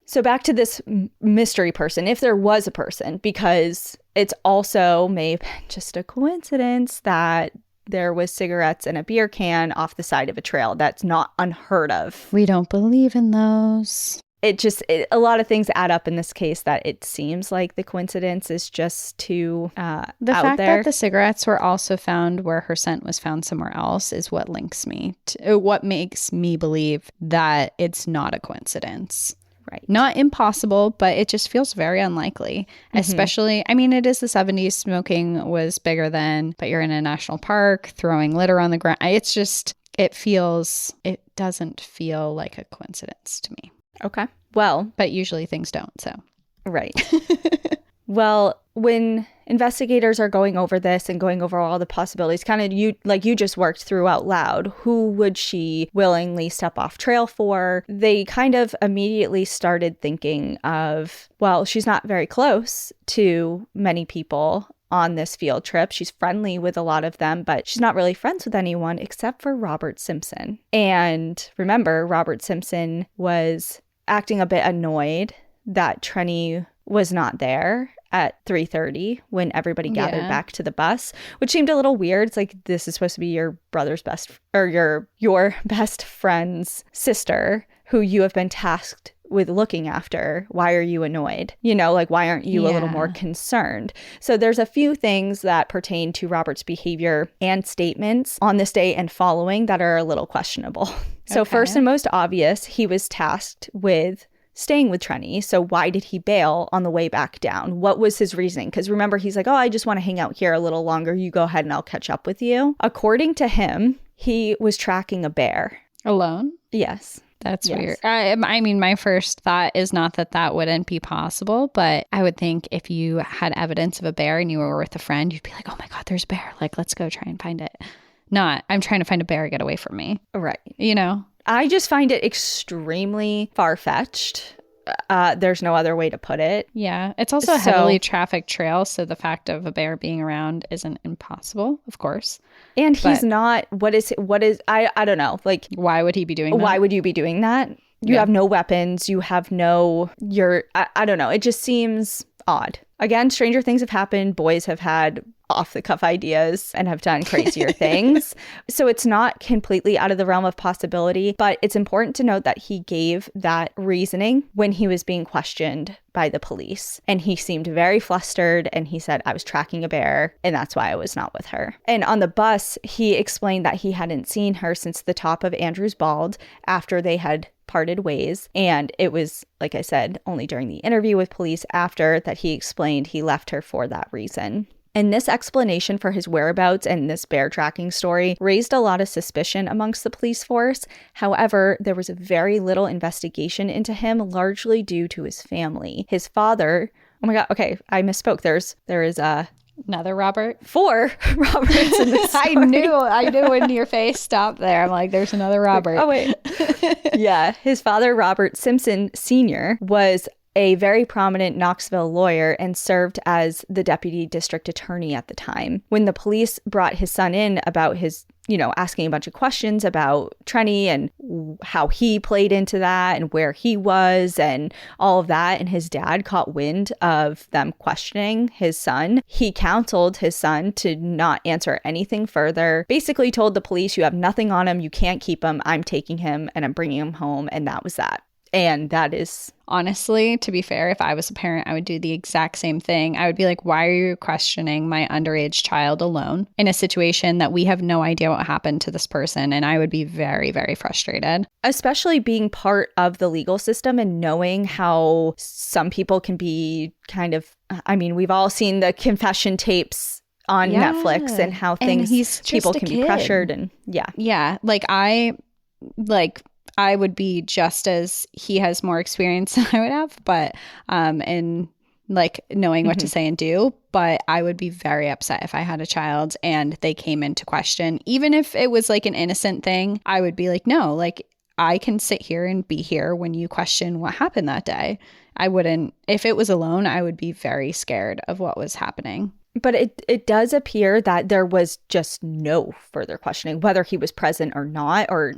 So back to this mystery person, if there was a person, because it's also may have been just a coincidence that there was cigarettes and a beer can off the side of a trail. That's not unheard of. We don't believe in those. A lot of things add up in this case that it seems like the coincidence is just too the out fact there. That the cigarettes were also found where her scent was found somewhere else is what links me to, what makes me believe that it's not a coincidence. Right. Not impossible, but it just feels very unlikely. Especially, I mean, it is the 70s. Smoking was bigger then, but you're in a national park throwing litter on the ground. It doesn't feel like a coincidence to me. Okay. Well, but usually things don't, so. Right. Well, when investigators are going over this and going over all the possibilities, kind of you just worked through out loud, who would she willingly step off trail for? They kind of immediately started thinking of, well, she's not very close to many people on this field trip. She's friendly with a lot of them, but she's not really friends with anyone except for Robert Simpson. And remember, Robert Simpson was acting a bit annoyed that Trenny was not there at 3:30 when everybody gathered back to the bus, which seemed a little weird. It's like, this is supposed to be your brother's your best friend's sister who you have been tasked with looking after. Why are you annoyed? Why aren't you a little more concerned? So there's a few things that pertain to Robert's behavior and statements on this day and following that are a little questionable. So first and most obvious, he was tasked with staying with Trenny. So why did he bail on the way back down? What was his reasoning? Because remember, he's like, oh, I just want to hang out here a little longer. You go ahead and I'll catch up with you. According to him, He was tracking a bear. Alone? Yes. That's weird. I mean, my first thought is not that that wouldn't be possible, but I would think if you had evidence of a bear and you were with a friend, you'd be like, oh my God, there's a bear. Like, let's go try and find it. Not, I'm trying to find a bear, get away from me. Right. You know? I just find it extremely far-fetched. There's no other way to put it. Yeah. It's also a heavily trafficked trail, so the fact of a bear being around isn't impossible, of course. And he's not, I don't know. Like, why would he be doing that? Why would you be doing that? You have no weapons. You have no, I don't know. It just seems odd. Again, stranger things have happened. Boys have had off the cuff ideas and have done crazier things. So it's not completely out of the realm of possibility, but it's important to note that he gave that reasoning when he was being questioned by the police. And he seemed very flustered and he said, I was tracking a bear and that's why I was not with her. And on the bus, he explained that he hadn't seen her since the top of Andrew's Bald after they had parted ways. And it was, like I said, only during the interview with police after that he explained he left her for that reason. And this explanation for his whereabouts and this bear tracking story raised a lot of suspicion amongst the police force. However, there was very little investigation into him, largely due to his family. His father, oh my God, okay, I misspoke. There is another Robert? 4 Roberts in this story. I knew when your face stopped there. I'm like, there's another Robert. Oh, wait. Yeah. His father, Robert Simpson Sr., was a very prominent Knoxville lawyer and served as the deputy district attorney at the time. When the police brought his son in about his, asking a bunch of questions about Trenny and how he played into that and where he was and all of that, and his dad caught wind of them questioning his son, he counseled his son to not answer anything further, basically told the police, you have nothing on him, you can't keep him, I'm taking him and I'm bringing him home, and that was that. And that is... Honestly, to be fair, if I was a parent, I would do the exact same thing. I would be like, why are you questioning my underage child alone in a situation that we have no idea what happened to this person? And I would be very, very frustrated. Especially being part of the legal system and knowing how some people can be kind of... I mean, we've all seen the confession tapes on Netflix and how people can be pressured and I would be just as he has more experience than I would have, but in like knowing what to say and do. But I would be very upset if I had a child and they came in to question, even if it was like an innocent thing. I would be like, no, like I can sit here and be here when you question what happened that day. I wouldn't, if it was alone, I would be very scared of what was happening. But it does appear that there was just no further questioning, whether he was present or not, or,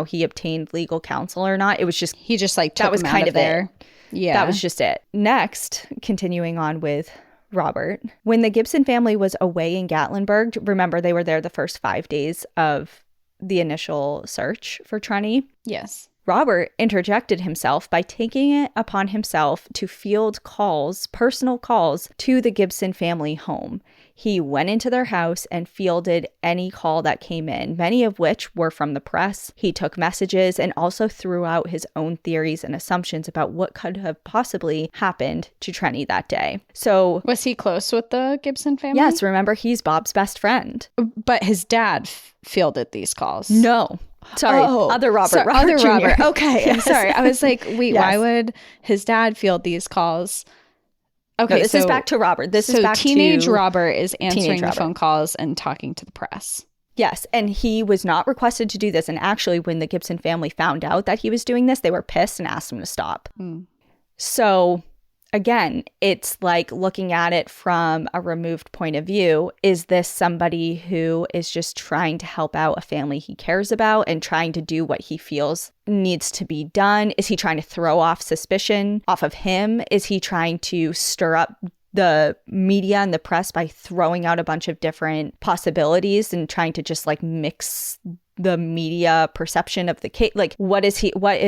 he obtained legal counsel or not. It was just... He just like took that was kind of there. Yeah. That was just it. Next, continuing on with Robert. When the Gibson family was away in Gatlinburg, remember they were there the first 5 days of the initial search for Trenny? Yes. Robert interjected himself by taking it upon himself to field calls, personal calls, to the Gibson family home. He went into their house and fielded any call that came in, many of which were from the press. He took messages and also threw out his own theories and assumptions about what could have possibly happened to Trenny that day. So, was he close with the Gibson family? Yes, remember, he's Bob's best friend. But his dad fielded these calls. No. Sorry, other Robert. Robert Jr. Robert. Okay, yes. Sorry. I was like, wait, why would his dad field these calls? Okay, no, this is back to Robert. This is back to... teenage Robert is answering the phone calls and talking to the press. Yes, and he was not requested to do this. And actually, when the Gibson family found out that he was doing this, they were pissed and asked him to stop. So... Again, it's like looking at it from a removed point of view. Is this somebody who is just trying to help out a family he cares about and trying to do what he feels needs to be done? Is he trying to throw off suspicion off of him? Is he trying to stir up the media and the press by throwing out a bunch of different possibilities and trying to just like mix the media perception of the case? Like, what is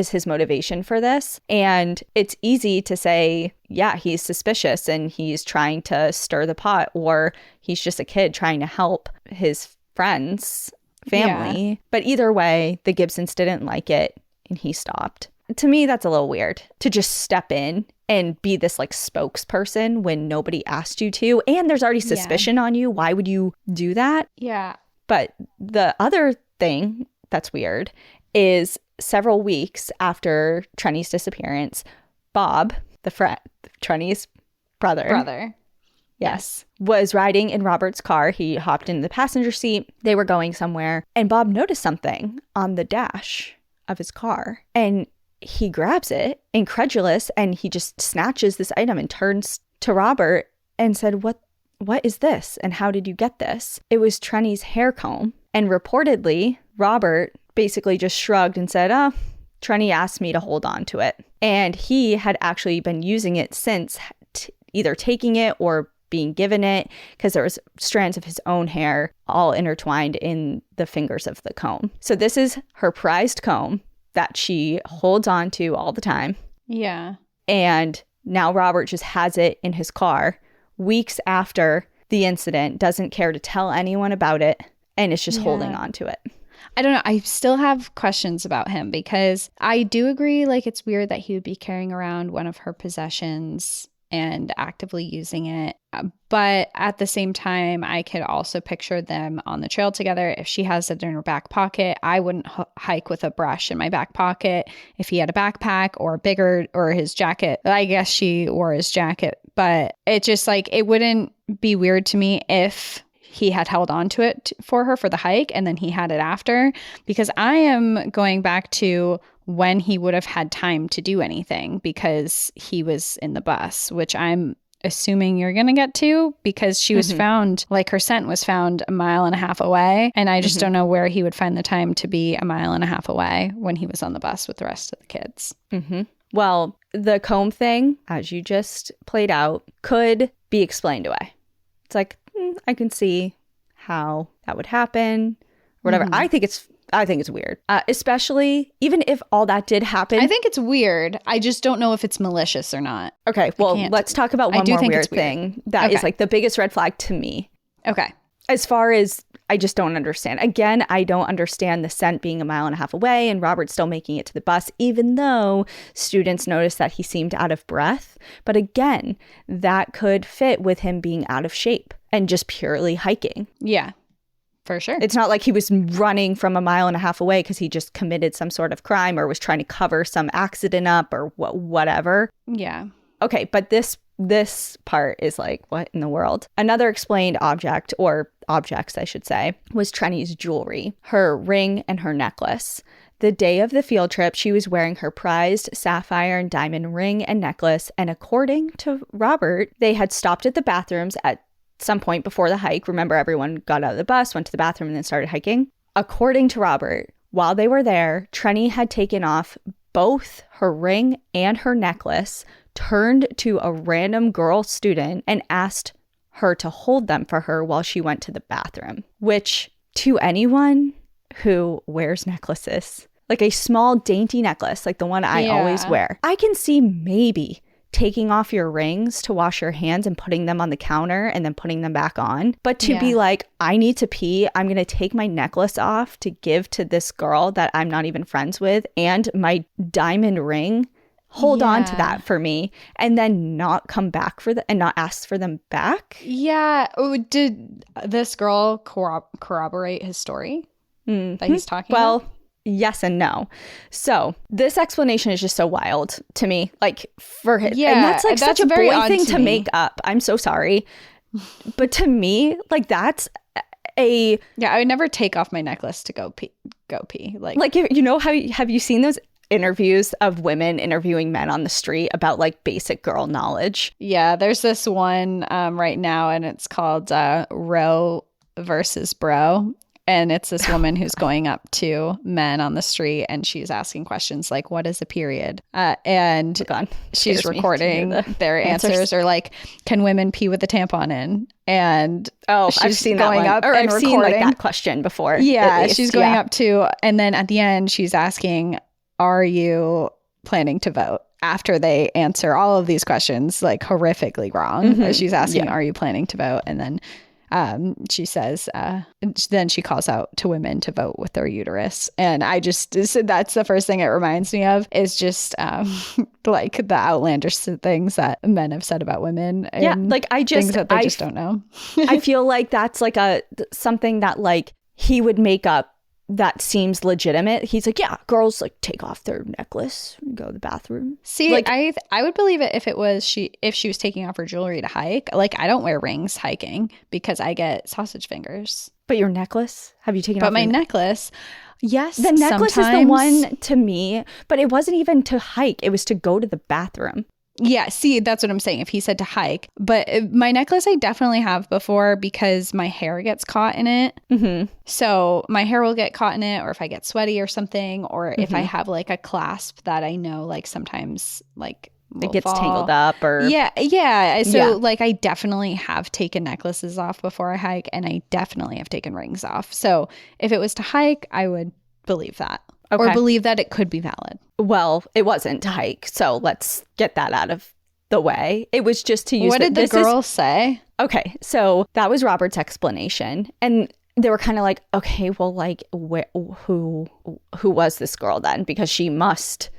his motivation for this? And it's easy to say, yeah, he's suspicious and he's trying to stir the pot, or he's just a kid trying to help his friends, family. Yeah. But either way, the Gibsons didn't like it and he stopped. To me, that's a little weird to just step in and be this like spokesperson when nobody asked you to, and there's already suspicion on you. Why would you do that? Yeah. But the other thing that's weird is several weeks after Trenny's disappearance, Bob, Trenny's brother. Yes. Was riding in Robert's car. He hopped in the passenger seat. They were going somewhere. And Bob noticed something on the dash of his car. And he grabs it, incredulous, and he just snatches this item and turns to Robert and said, What is this? And how did you get this? It was Trenny's hair comb. And reportedly, Robert basically just shrugged and said, Trenny asked me to hold on to it. And he had actually been using it since, either taking it or being given it, because there was strands of his own hair all intertwined in the fingers of the comb. So this is her prized comb that she holds on to all the time. Yeah. And now Robert just has it in his car weeks after the incident, doesn't care to tell anyone about it, and is just holding on to it. I don't know. I still have questions about him, because I do agree, like, it's weird that he would be carrying around one of her possessions and actively using it. But at the same time, I could also picture them on the trail together. If she has it in her back pocket, I wouldn't hike with a brush in my back pocket. If he had a backpack or bigger, or his jacket, I guess she wore his jacket. But it just, like, it wouldn't be weird to me if he had held on to it for her for the hike and then he had it after, because I am going back to when he would have had time to do anything, because he was in the bus, which I'm assuming you're going to get to, because she was found, like, her scent was found 1.5 miles away. And I just don't know where he would find the time to be 1.5 miles away when he was on the bus with the rest of the kids. Well, the comb thing, as you just played out, could be explained away. It's like, I can see how that would happen, whatever. I think it's weird, especially even if all that did happen. I think it's weird. I just don't know if it's malicious or not. Okay, well, let's talk about one more weird thing that is, like, the biggest red flag to me. Okay. As far as, I just don't understand. Again, I don't understand the scent being 1.5 miles away and Robert still making it to the bus, even though students noticed that he seemed out of breath. But again, that could fit with him being out of shape and just purely hiking. Yeah, for sure. It's not like he was running from 1.5 miles away because he just committed some sort of crime or was trying to cover some accident up or whatever. Yeah. Okay, but this part is like, what in the world? Another explained object, or objects I should say, was Trenny's jewelry, her ring and her necklace. The day of the field trip, she was wearing her prized sapphire and diamond ring and necklace, and according to Robert, they had stopped at the bathrooms at some point before the hike. Remember, everyone got out of the bus, went to the bathroom, and then started hiking. According to Robert, while they were there, Trenny had taken off both her ring and her necklace, turned to a random girl student and asked her to hold them for her while she went to the bathroom, which, to anyone who wears necklaces, like a small dainty necklace like the one I always wear, I can see maybe taking off your rings to wash your hands and putting them on the counter and then putting them back on. But to be like, I need to pee, I'm going to take my necklace off to give to this girl that I'm not even friends with, and my diamond ring, hold on to that for me, and then not come back for and not ask for them back. Yeah. Did this girl corroborate his story that he's talking about? Well, yes and no. So this explanation is just so wild to me, like, for him. Yeah, and that's like such a boy thing to make up. I'm so sorry. But to me, like, that's a... Yeah, I would never take off my necklace to go pee. Like, you know, have you seen those interviews of women interviewing men on the street about, like, basic girl knowledge? Yeah, there's this one right now, and it's called Roe versus Bro. And it's this woman who's going up to men on the street, and she's asking questions like, what is a period? And she's recording their answers, or like, can women pee with a tampon in? And I've seen going up or I've seen like that question before. Yeah, she's going up to, and then at the end she's asking, are you planning to vote? After they answer all of these questions, like, horrifically wrong. She's asking, are you planning to vote? And then she says, then she calls out to women to vote with their uterus. And that's the first thing it reminds me of, is just like the outlandish things that men have said about women. Yeah, like, things that they just don't know. I feel like that's like something that, like, he would make up that seems legitimate. He's like, yeah, girls like take off their necklace and go to the bathroom. See, like, I would believe it if she was taking off her jewelry to hike. Like, I don't wear rings hiking because I get sausage fingers. But your necklace? Have you taken off? But my necklace, yes. The necklace sometimes. is the one to me, but it wasn't even to hike. It was to go to the bathroom. Yeah, see, that's what I'm saying. If he said to hike. But my necklace I definitely have before because my hair gets caught in it. Mm-hmm. So my hair will get caught in it, or if I get sweaty or something, or if I have like a clasp that I know like sometimes like it gets tangled up or... Yeah. So like I definitely have taken necklaces off before I hike, and I definitely have taken rings off. So if it was to hike, I would believe that. Okay. Or believe that it could be valid. Well, it wasn't to hike, so let's get that out of the way. It was just to use... What did the girl say? Okay, so that was Robert's explanation. And they were kind of like, okay, well, like, who was this girl then? Because she must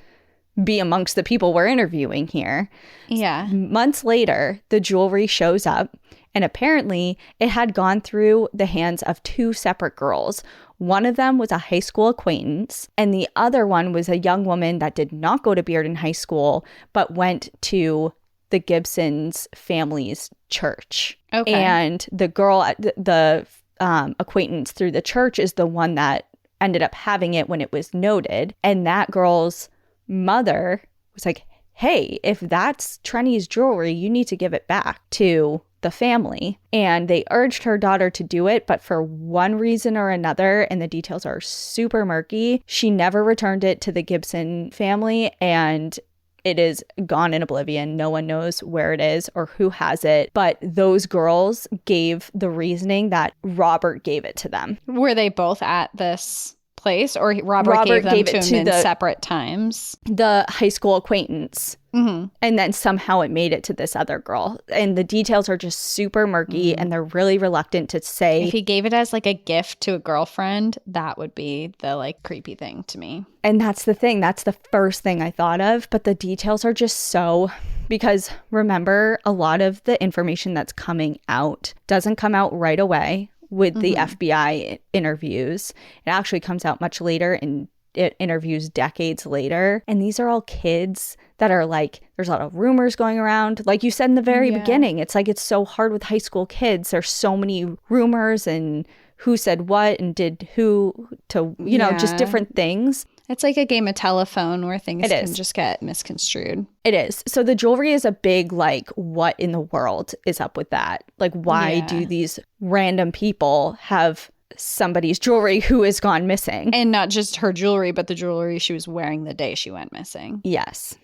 be amongst the people we're interviewing here. Yeah. Months later, the jewelry shows up, and apparently it had gone through the hands of two separate girls. One of them was a high school acquaintance, and the other one was a young woman that did not go to Bearden High School, but went to the Gibsons' family's church. Okay. And the girl, the acquaintance through the church, is the one that ended up having it when it was noted. And that girl's mother was like, hey, if that's Trenny's jewelry, you need to give it back to the family. And they urged her daughter to do it, but for one reason or another, and the details are super murky, she never returned it to the Gibson family, and it is gone in oblivion. No one knows where it is or who has it. But those girls gave the reasoning that Robert gave it to them. Were they both at this place, or Robert gave them to him in separate times? The high school acquaintance. Mm-hmm. And then somehow it made it to this other girl. And the details are just super murky, and they're really reluctant to say. If he gave it as like a gift to a girlfriend, that would be the like creepy thing to me. And that's the thing. That's the first thing I thought of. But the details are just so... Because remember, a lot of the information that's coming out doesn't come out right away with the FBI interviews. It actually comes out much later, and it interviews decades later. And these are all kids that are like, there's a lot of rumors going around. Like you said in the very beginning, it's like, it's so hard with high school kids. There's so many rumors and who said what and did who to, you know, just different things. It's like a game of telephone where things can just get misconstrued. It is. So the jewelry is a big, like, what in the world is up with that? Like, why do these random people have somebody's jewelry who has gone missing? And not just her jewelry, but the jewelry she was wearing the day she went missing. Yes.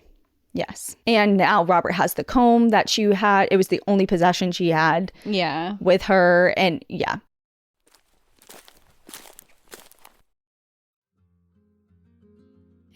And now Robert has the comb that she had. It was the only possession she had with her. And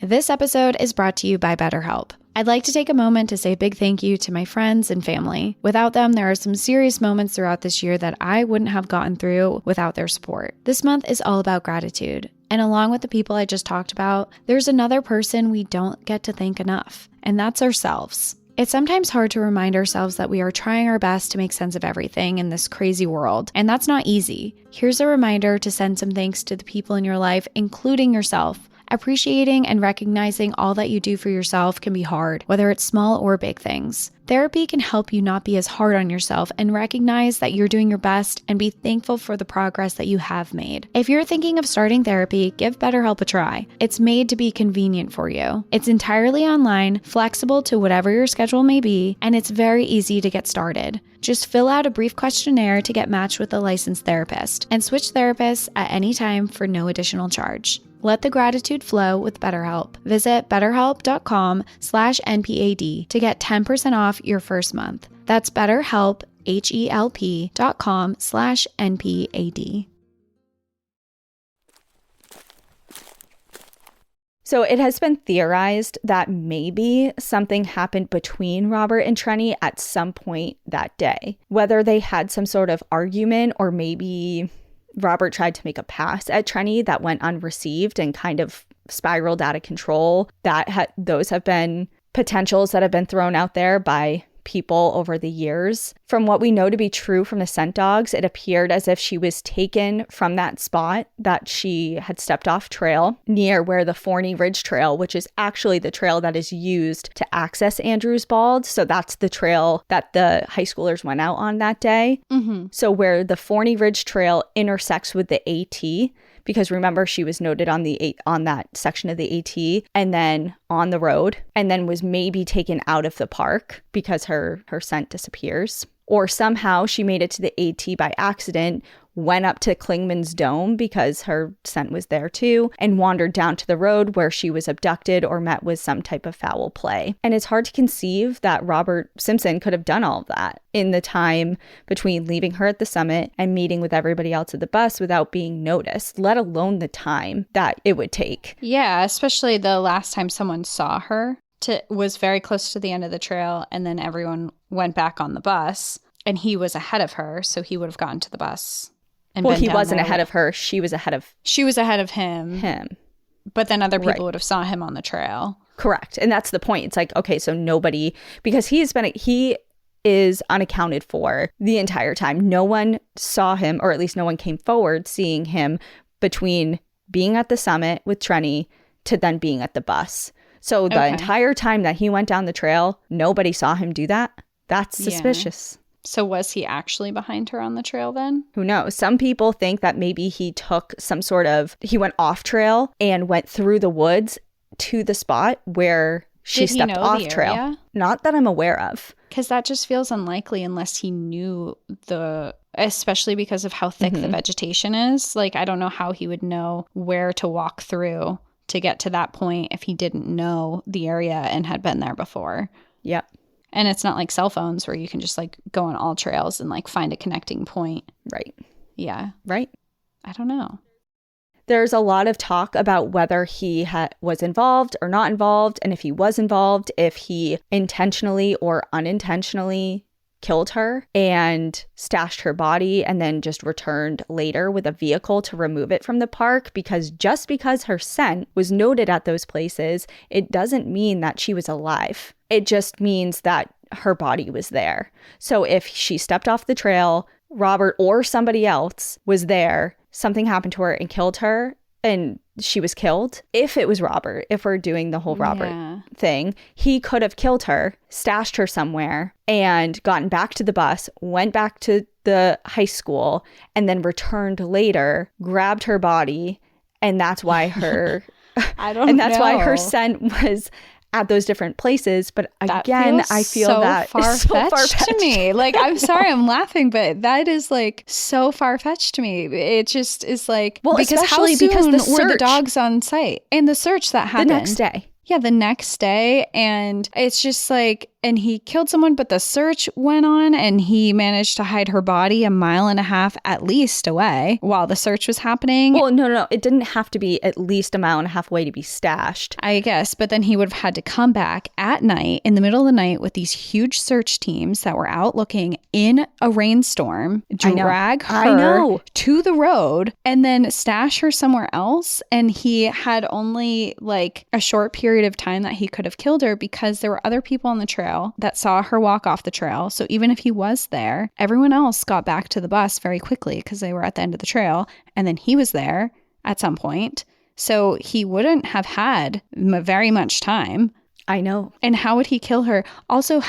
This episode is brought to you by BetterHelp. I'd like to take a moment to say a big thank you to my friends and family. Without them, there are some serious moments throughout this year that I wouldn't have gotten through without their support. This month is all about gratitude. And along with the people I just talked about, there's another person we don't get to thank enough, and that's ourselves. It's sometimes hard to remind ourselves that we are trying our best to make sense of everything in this crazy world, and that's not easy. Here's a reminder to send some thanks to the people in your life, including yourself. Appreciating and recognizing all that you do for yourself can be hard, whether it's small or big things. Therapy can help you not be as hard on yourself and recognize that you're doing your best and be thankful for the progress that you have made. If you're thinking of starting therapy, give BetterHelp a try. It's made to be convenient for you. It's entirely online, flexible to whatever your schedule may be, and it's very easy to get started. Just fill out a brief questionnaire to get matched with a licensed therapist and switch therapists at any time for no additional charge. Let the gratitude flow with BetterHelp. Visit betterhelp.com/NPAD to get 10% off your first month. That's BetterHelp, HELP.com/NPAD. So it has been theorized that maybe something happened between Robert and Trenny at some point that day. Whether they had some sort of argument, or maybe Robert tried to make a pass at Trenny that went unreceived and kind of spiraled out of control. Those have been potentials that have been thrown out there by people over the years. From what we know to be true from the scent dogs, it appeared as if she was taken from that spot that she had stepped off trail near where the Forney Ridge Trail, which is actually the trail that is used to access Andrews Bald. So that's the trail that the high schoolers went out on that day. Mm-hmm. So where the Forney Ridge Trail intersects with the AT, because remember she was noted on that section of the AT and then on the road, and then was maybe taken out of the park because her scent disappears. Or somehow she made it to the AT by accident, went up to Klingman's Dome because her scent was there too, and wandered down to the road where she was abducted or met with some type of foul play. And it's hard to conceive that Robert Simpson could have done all of that in the time between leaving her at the summit and meeting with everybody else at the bus without being noticed, let alone the time that it would take. Yeah, especially the last time someone saw her was very close to the end of the trail, and then everyone went back on the bus, and he was ahead of her, so he would have gotten to the bus. Well, he wasn't ahead of her. She was ahead of him. But then other people Right. would have saw him on the trail. Correct. And that's the point. It's like, okay, so nobody, because he is unaccounted for the entire time. No one saw him, or at least no one came forward seeing him between being at the summit with Trenny to then being at the bus. So the entire time that he went down the trail, nobody saw him do that. That's suspicious. So was he actually behind her on the trail then? Who knows? Some people think that maybe he took he went off trail and went through the woods to the spot where she stepped off trail. Not that I'm aware of. Because that just feels unlikely unless he knew especially because of how thick the vegetation is. Like, I don't know how he would know where to walk through to get to that point if he didn't know the area and had been there before. Yep. And it's not like cell phones where you can just like go on all trails and like find a connecting point. Right. Yeah. Right. I don't know. There's a lot of talk about whether he was involved or not involved, and if he was involved, if he intentionally or unintentionally killed her and stashed her body and then just returned later with a vehicle to remove it from the park, because just because her scent was noted at those places, it doesn't mean that she was alive. It just means that her body was there. So if she stepped off the trail, Robert or somebody else was there, something happened to her and killed her, and she was killed. If it was Robert, if we're doing the whole Robert thing, he could have killed her, stashed her somewhere, and gotten back to the bus, went back to the high school, and then returned later, grabbed her body, and that's why her that's why her scent was at those different places. But again, I feel so that is so far-fetched to me. Like, I'm sorry, I'm laughing, but that is like so far-fetched to me. It just is like, well, because especially how soon because were the dogs on site and the search that happened the next day. Yeah, the next day. And it's just like, and he killed someone, but the search went on and he managed to hide her body 1.5 miles at least away while the search was happening. Well, no. It didn't have to be at least 1.5 miles away to be stashed. I guess. But then he would have had to come back at night in the middle of the night with these huge search teams that were out looking in a rainstorm, drag her to the road and then stash her somewhere else. And he had only like a short period of time that he could have killed her because there were other people on the trail that saw her walk off the trail. So even if he was there, everyone else got back to the bus very quickly because they were at the end of the trail. And then he was there at some point. So he wouldn't have had very much time. I know. And how would he kill her? Also,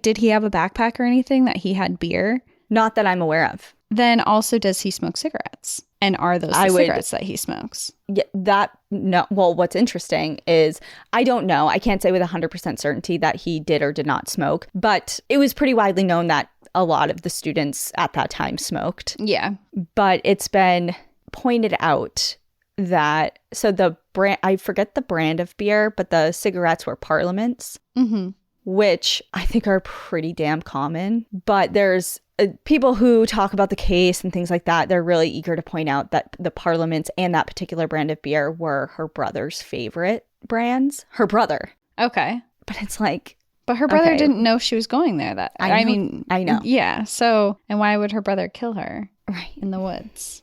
did he have a backpack or anything that he had beer? Not that I'm aware of. Then also, does he smoke cigarettes? And are those the cigarettes that he smokes? Yeah, no. Well, what's interesting is I don't know. I can't say with 100% certainty that he did or did not smoke, but it was pretty widely known that a lot of the students at that time smoked. Yeah. But it's been pointed out that, so the brand, I forget the brand of beer, but the cigarettes were Parliaments, which I think are pretty damn common. But there's people who talk about the case and things like that. They're really eager to point out that the Parliaments and that particular brand of beer were her brother's favorite brands. Her brother. Okay. But it's like... But her brother didn't know she was going there. I know. Yeah. So, and why would her brother kill her? Right. In the woods?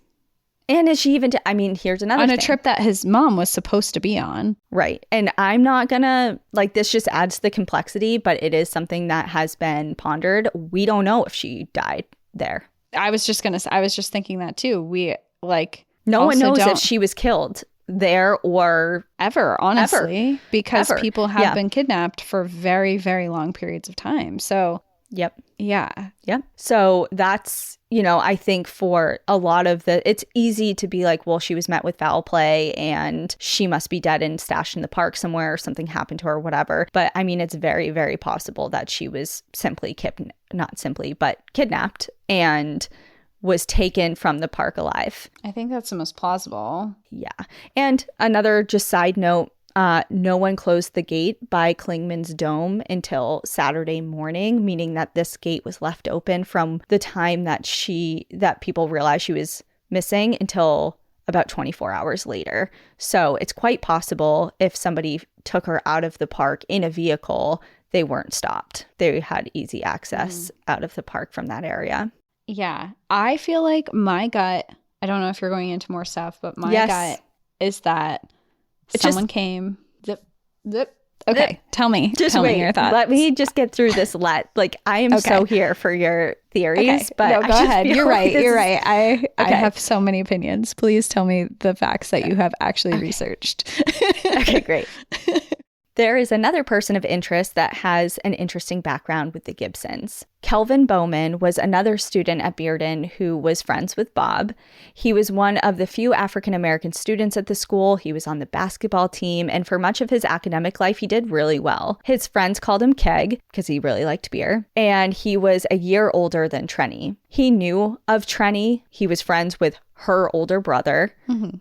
And is she even, I mean, here's another on thing. a trip that his mom was supposed to be on. Right. And I'm not gonna, like, this just adds to the complexity, but it is something that has been pondered. We don't know if she died there. I was just thinking that too. We, like, no one knows if she was killed there or ever, honestly, because people have been kidnapped for very, very long periods of time. So, yep. Yeah. Yep. So that's, you know, I think for a lot of it's easy to be like, well, she was met with foul play and she must be dead and stashed in the park somewhere or something happened to her or whatever. But I mean, it's very, very possible that she was kidnapped and was taken from the park alive. I think that's the most plausible. Yeah. And another just side note, no one closed the gate by Klingman's Dome until Saturday morning, meaning that this gate was left open from the time that people realized she was missing until about 24 hours later. So it's quite possible if somebody took her out of the park in a vehicle, they weren't stopped. They had easy access out of the park from that area. Yeah. I feel like my gut, I don't know if you're going into more stuff, but my gut is that someone came. Zip. Okay. Zip. Tell me your thoughts. Let me just get through this. I am so here for your theories. Okay. But no, go ahead. You're right. You're right. I have so many opinions. Please tell me the facts that you have actually researched. Okay, great. There is another person of interest that has an interesting background with the Gibsons. Kelvin Bowman was another student at Bearden who was friends with Bob. He was one of the few African-American students at the school. He was on the basketball team, and for much of his academic life, he did really well. His friends called him Keg because he really liked beer, and he was a year older than Trenny. He knew of Trenny. He was friends with her older brother,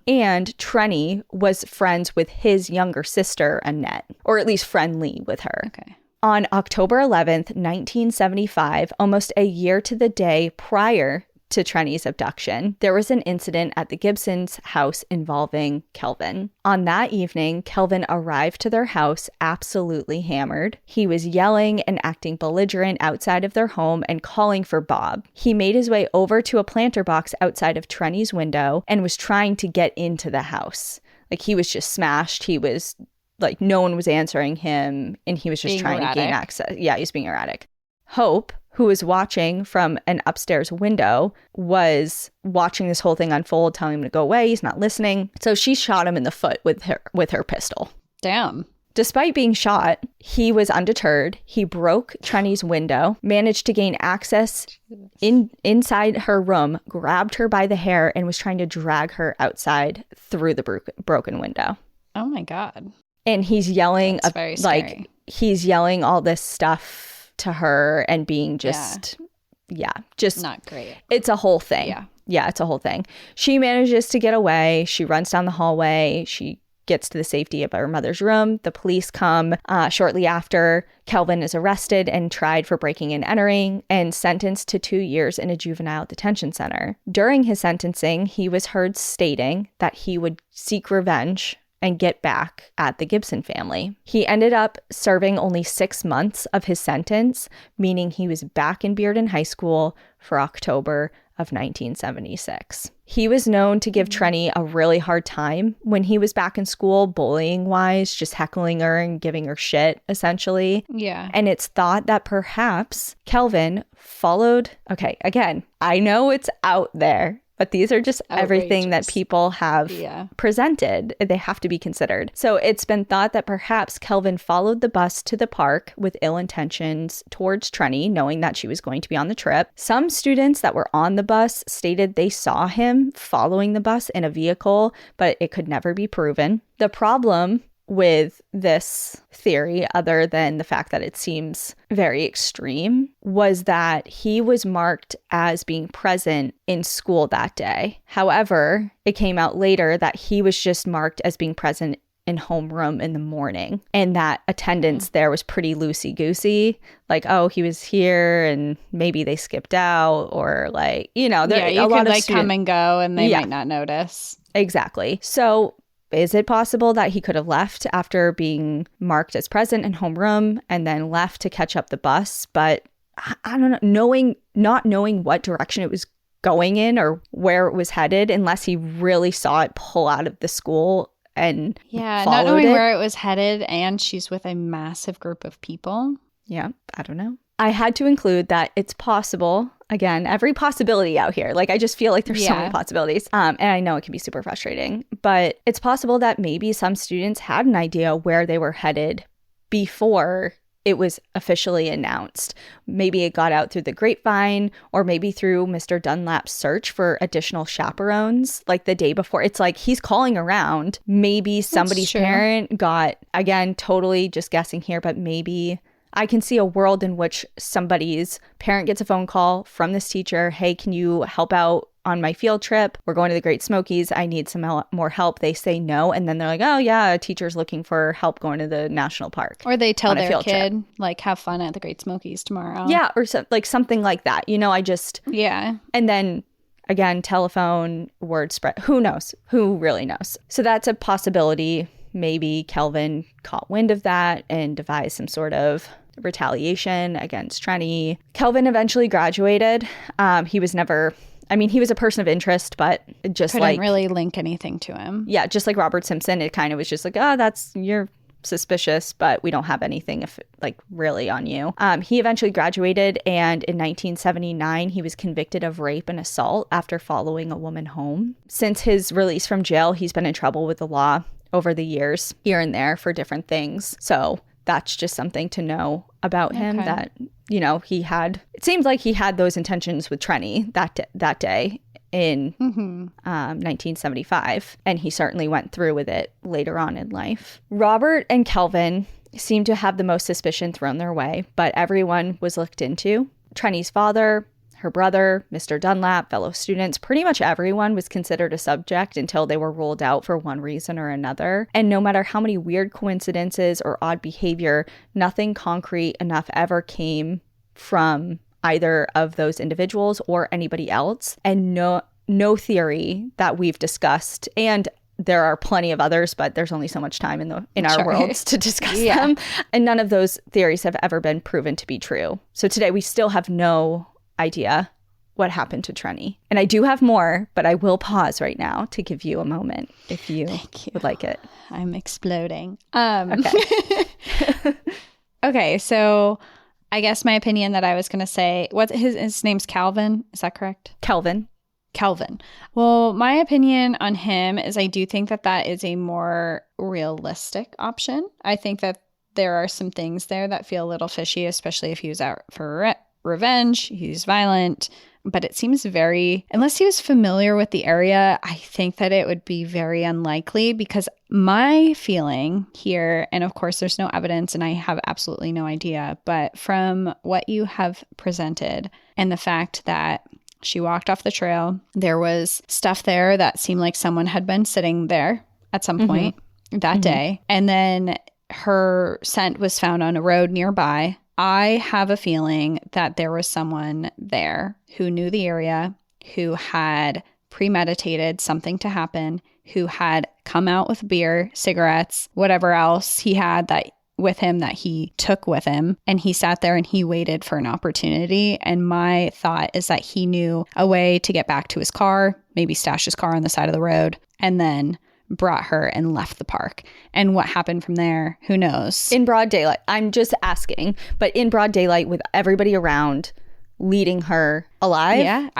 and Trenny was friends with his younger sister, Annette, or at least friendly with her. Okay. On October 11th, 1975, almost a year to the day prior to Trenny's abduction, there was an incident at the Gibsons' house involving Kelvin. On that evening, Kelvin arrived to their house absolutely hammered. He was yelling and acting belligerent outside of their home and calling for Bob. He made his way over to a planter box outside of Trenny's window and was trying to get into the house. Like, he was just smashed. He was like, no one was answering him, and he was just trying to gain access. Yeah, he was being erratic. Hope, who was watching from an upstairs window, was watching this whole thing unfold, telling him to go away. He's not listening. So she shot him in the foot with her pistol. Damn. Despite being shot, he was undeterred. He broke Trenny's window, managed to gain access inside her room, grabbed her by the hair, and was trying to drag her outside through the broken window. Oh my God. And he's yelling, very scary. He's yelling all this stuff to her and being just not great. It's a whole thing. Yeah, it's a whole thing. She manages to get away. She runs down the hallway. She gets to the safety of her mother's room. The police come shortly after. Kelvin is arrested and tried for breaking and entering and sentenced to 2 years in a juvenile detention center. During his sentencing, he was heard stating that he would seek revenge and get back at the Gibson family. He ended up serving only 6 months of his sentence, meaning he was back in Bearden High School for October of 1976. He was known to give Trenny a really hard time when he was back in school, bullying-wise, just heckling her and giving her shit, essentially. Yeah. And it's thought that perhaps Kelvin followed... Okay, again, I know it's out there, but these are just everything that people have presented. They have to be considered. So it's been thought that perhaps Kelvin followed the bus to the park with ill intentions towards Trenny, knowing that she was going to be on the trip. Some students that were on the bus stated they saw him following the bus in a vehicle, but it could never be proven. The problem with this theory, other than the fact that it seems very extreme, was that he was marked as being present in school that day. However, it came out later that he was just marked as being present in homeroom in the morning, and that attendance there was pretty loosey-goosey. Like, oh, he was here and maybe they skipped out, or like, you know, there you a lot could of like come and go and they might not notice. Exactly. So is it possible that he could have left after being marked as present in homeroom and then left to catch up the bus? But I don't know, not knowing what direction it was going in or where it was headed unless he really saw it pull out of the school and not knowing where it was headed, and she's with a massive group of people. Yeah, I don't know. I had to include that it's possible. Again, every possibility out here. Like, I just feel like there's so many possibilities. And I know it can be super frustrating, but it's possible that maybe some students had an idea where they were headed before it was officially announced. Maybe it got out through the grapevine, or maybe through Mr. Dunlap's search for additional chaperones, like the day before. It's like he's calling around. Maybe somebody's parent got, again, totally just guessing here, but maybe I can see a world in which somebody's parent gets a phone call from this teacher. Hey, can you help out on my field trip? We're going to the Great Smokies. I need some more help. They say no. And then they're like, oh yeah, a teacher's looking for help going to the national park. Or they tell their kid, like, have fun at the Great Smokies tomorrow. Yeah. Or like something like that. Yeah. And then again, telephone, word spread. Who knows? Who really knows? So that's a possibility. Maybe Kelvin caught wind of that and devised some sort of retaliation against Trenny. Kelvin eventually graduated. He was never, he was a person of interest, but just couldn't really link anything to him. Yeah, just like Robert Simpson, it kind of was just like, you're suspicious, but we don't have anything really on you. He eventually graduated, and in 1979, he was convicted of rape and assault after following a woman home. Since his release from jail, he's been in trouble with the law over the years, here and there, for different things. So that's just something to know about him, that, it seems like he had those intentions with Trenny that day in 1975, and he certainly went through with it later on in life. Robert and Kelvin seemed to have the most suspicion thrown their way, but everyone was looked into. Trenny's father, her brother, Mr. Dunlap, fellow students, pretty much everyone was considered a subject until they were ruled out for one reason or another. And no matter how many weird coincidences or odd behavior, nothing concrete enough ever came from either of those individuals or anybody else. And no theory that we've discussed, and there are plenty of others, but there's only so much time in our worlds to discuss them. And none of those theories have ever been proven to be true. So today we still have no idea what happened to Trenny. And I do have more, but I will pause right now to give you a moment if you would like it. I'm exploding. Okay. Okay, so I guess my opinion that I was going to say, his name's Calvin, is that correct? Kelvin. Well, my opinion on him is I do think that is a more realistic option. I think that there are some things there that feel a little fishy, especially if he was out for revenge. He's violent, but it seems unless he was familiar with the area, I think that it would be very unlikely, because my feeling here, and of course there's no evidence and I have absolutely no idea, but from what you have presented and the fact that she walked off the trail, there was stuff there that seemed like someone had been sitting there at some point that day, and then her scent was found on a road nearby. I have a feeling that there was someone there who knew the area, who had premeditated something to happen, who had come out with beer, cigarettes, whatever else he had that with him that he took with him, and he sat there and he waited for an opportunity. And my thought is that he knew a way to get back to his car, maybe stash his car on the side of the road, and then brought her and left the park. And what happened from there, who knows? In broad daylight. I'm just asking, but in broad daylight with everybody around leading her alive? Yeah.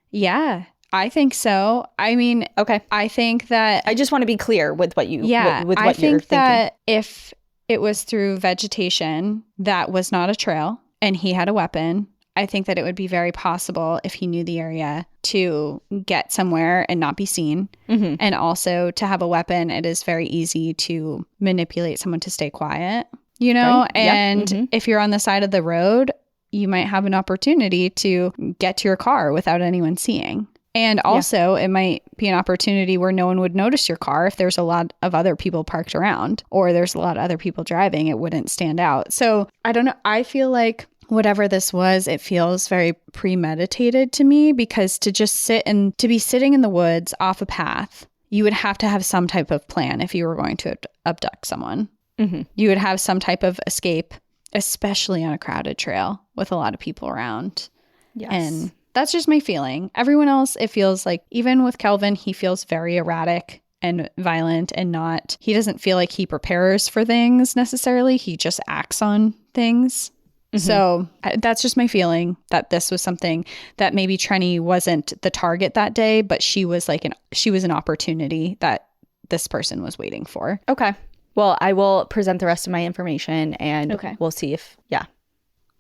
Yeah, I think so. Okay. I think that I just want to be clear with what you with what I you're think thinking. that if it was through vegetation that was not a trail and he had a weapon, I think that it would be very possible, if he knew the area, to get somewhere and not be seen. And also to have a weapon, it is very easy to manipulate someone to stay quiet, Right? And if you're on the side of the road, you might have an opportunity to get to your car without anyone seeing. And also it might be an opportunity where no one would notice your car if there's a lot of other people parked around, or there's a lot of other people driving. It wouldn't stand out. So I don't know. I feel like whatever this was, it feels very premeditated to me, because to just be sitting in the woods off a path, you would have to have some type of plan if you were going to abduct someone. You would have some type of escape, especially on a crowded trail with a lot of people around. Yes. And That's just my feeling. Everyone else, it feels like, even with Kelvin, he feels very erratic and violent and he doesn't feel like he prepares for things necessarily. He just acts on things. So that's just my feeling, that this was something that maybe Trenny wasn't the target that day, but she was an opportunity that this person was waiting for. Okay. Well, I will present the rest of my information and we'll see if,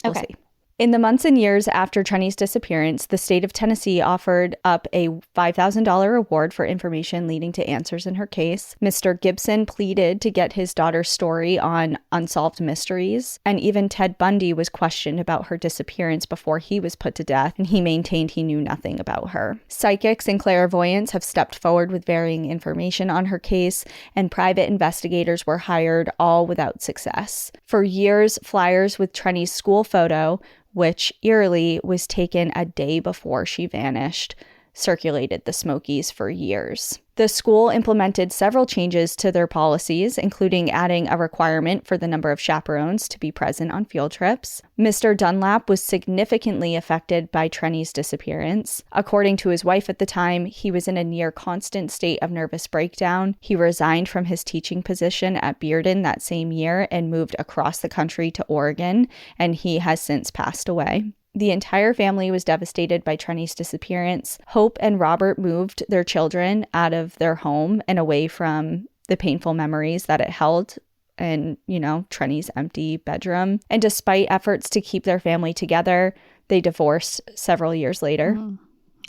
we'll see. In the months and years after Trenny's disappearance, the state of Tennessee offered up a $5,000 reward for information leading to answers in her case. Mr. Gibson pleaded to get his daughter's story on unsolved mysteries, and even Ted Bundy was questioned about her disappearance before he was put to death, and he maintained he knew nothing about her. Psychics and clairvoyants have stepped forward with varying information on her case, and private investigators were hired, all without success. For years, flyers with Trenny's school photo, which eerily was taken a day before she vanished, circulated the Smokies for years. The school implemented several changes to their policies, including adding a requirement for the number of chaperones to be present on field trips. Mr. Dunlap was significantly affected by Trenny's disappearance. According to his wife at the time, he was in a near constant state of nervous breakdown. He resigned from his teaching position at Bearden that same year and moved across the country to Oregon, and he has since passed away. The entire family was devastated by Trenny's disappearance. Hope and Robert moved their children out of their home and away from the painful memories that it held in, Trenny's empty bedroom. And despite efforts to keep their family together, they divorced several years later.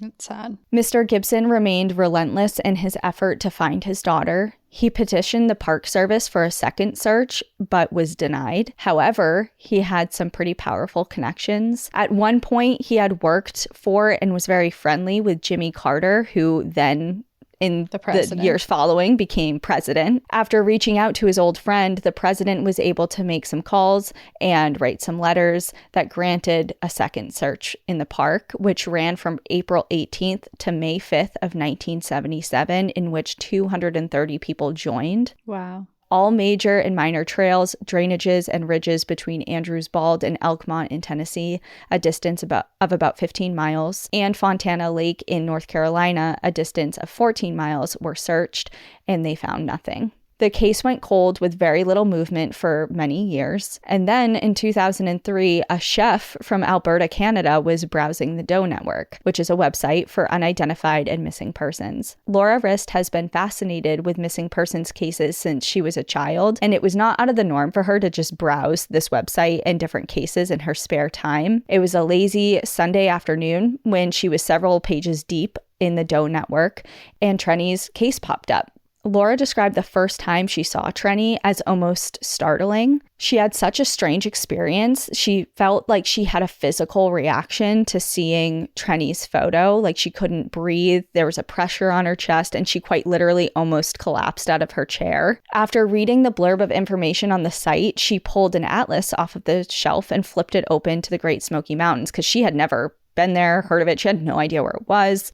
That's sad. Mr. Gibson remained relentless in his effort to find his daughter. He petitioned the Park Service for a second search, but was denied. However, he had some pretty powerful connections. At one point, he had worked for and was very friendly with Jimmy Carter, who then, in the years following, became president. After reaching out to his old friend, the president was able to make some calls and write some letters that granted a second search in the park, which ran from April 18th to May 5th of 1977, in which 230 people joined. Wow. All major and minor trails, drainages, and ridges between Andrews Bald and Elkmont in Tennessee, a distance of about 15 miles, and Fontana Lake in North Carolina, a distance of 14 miles, were searched, and they found nothing. The case went cold with very little movement for many years. And then in 2003, a chef from Alberta, Canada, was browsing the Doe Network, which is a website for unidentified and missing persons. Laura Rist has been fascinated with missing persons cases since she was a child, and it was not out of the norm for her to just browse this website and different cases in her spare time. It was a lazy Sunday afternoon when she was several pages deep in the Doe Network, and Trenny's case popped up. Laura described the first time she saw Trenny as almost startling. She had such a strange experience. She felt like she had a physical reaction to seeing Trenny's photo, like she couldn't breathe. There was a pressure on her chest, and she quite literally almost collapsed out of her chair. After reading the blurb of information on the site, she pulled an atlas off of the shelf and flipped it open to the Great Smoky Mountains, because she had never been there, heard of it. She had no idea where it was.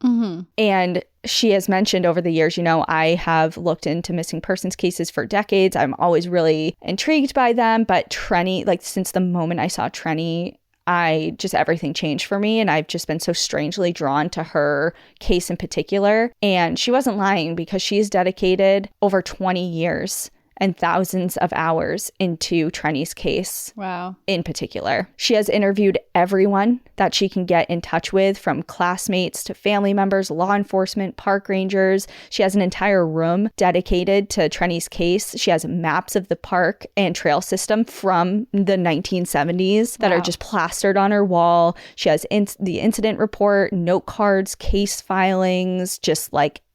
And she has mentioned over the years, I have looked into missing persons cases for decades. I'm always really intrigued by them. But Trenny, since the moment I saw Trenny, everything changed for me. And I've just been so strangely drawn to her case in particular. And she wasn't lying, because she's dedicated over 20 years and thousands of hours into Trenny's case. Wow. In particular. She has interviewed everyone that she can get in touch with, from classmates to family members, law enforcement, park rangers. She has an entire room dedicated to Trenny's case. She has maps of the park and trail system from the 1970s that are just plastered on her wall. She has the incident report, note cards, case filings, just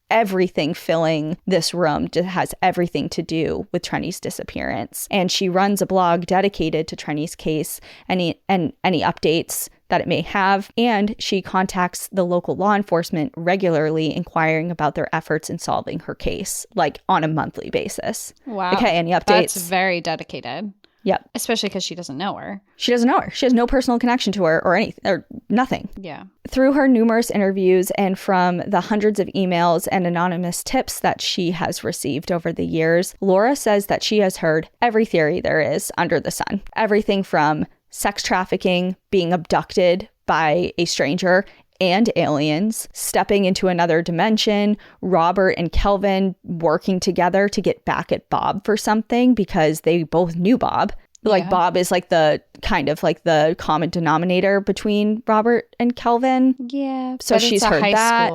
everything filling this room just has everything to do with Trenny's disappearance. And she runs a blog dedicated to Trenny's case, any updates that it may have. And she contacts the local law enforcement regularly, inquiring about their efforts in solving her case, on a monthly basis. Wow. Okay, any updates? That's very dedicated. Yep. Especially because she doesn't know her. She doesn't know her. She has no personal connection to her or anything, or nothing. Yeah. Through her numerous interviews and from the hundreds of emails and anonymous tips that she has received over the years, Laura says that she has heard every theory there is under the sun. Everything from sex trafficking, being abducted by a stranger, and aliens, stepping into another dimension, Robert and Kelvin working together to get back at Bob for something because they both knew Bob. Like Bob is like the kind of like the common denominator between Robert and Kelvin. Yeah. So she's heard that.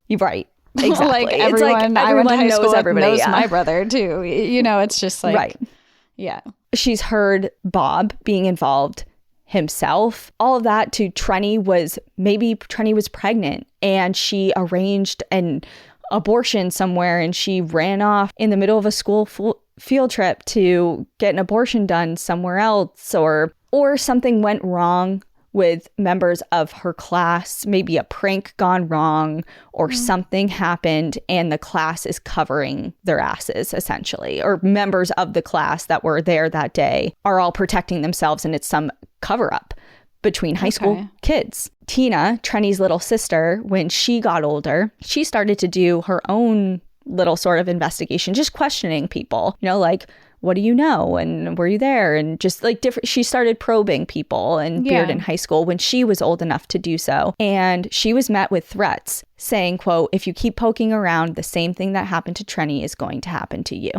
You're right. Exactly. Like everyone, I went to high school, everybody knows my brother too. You know, it's just like, right. Yeah. She's heard Bob being involved himself. All of that to Trenny was pregnant and she arranged an abortion somewhere and she ran off in the middle of a school field trip to get an abortion done somewhere else, or something went wrong with members of her class, maybe a prank gone wrong or something happened and the class is covering their asses essentially, or members of the class that were there that day are all protecting themselves and it's some cover up between high school kids. Tina, Trenny's little sister, when she got older, she started to do her own little sort of investigation, just questioning people, you know, like, what do you know? And were you there? And just like she started probing people and Bearden High School when she was old enough to do so. And she was met with threats saying, quote, if you keep poking around, the same thing that happened to Trenny is going to happen to you.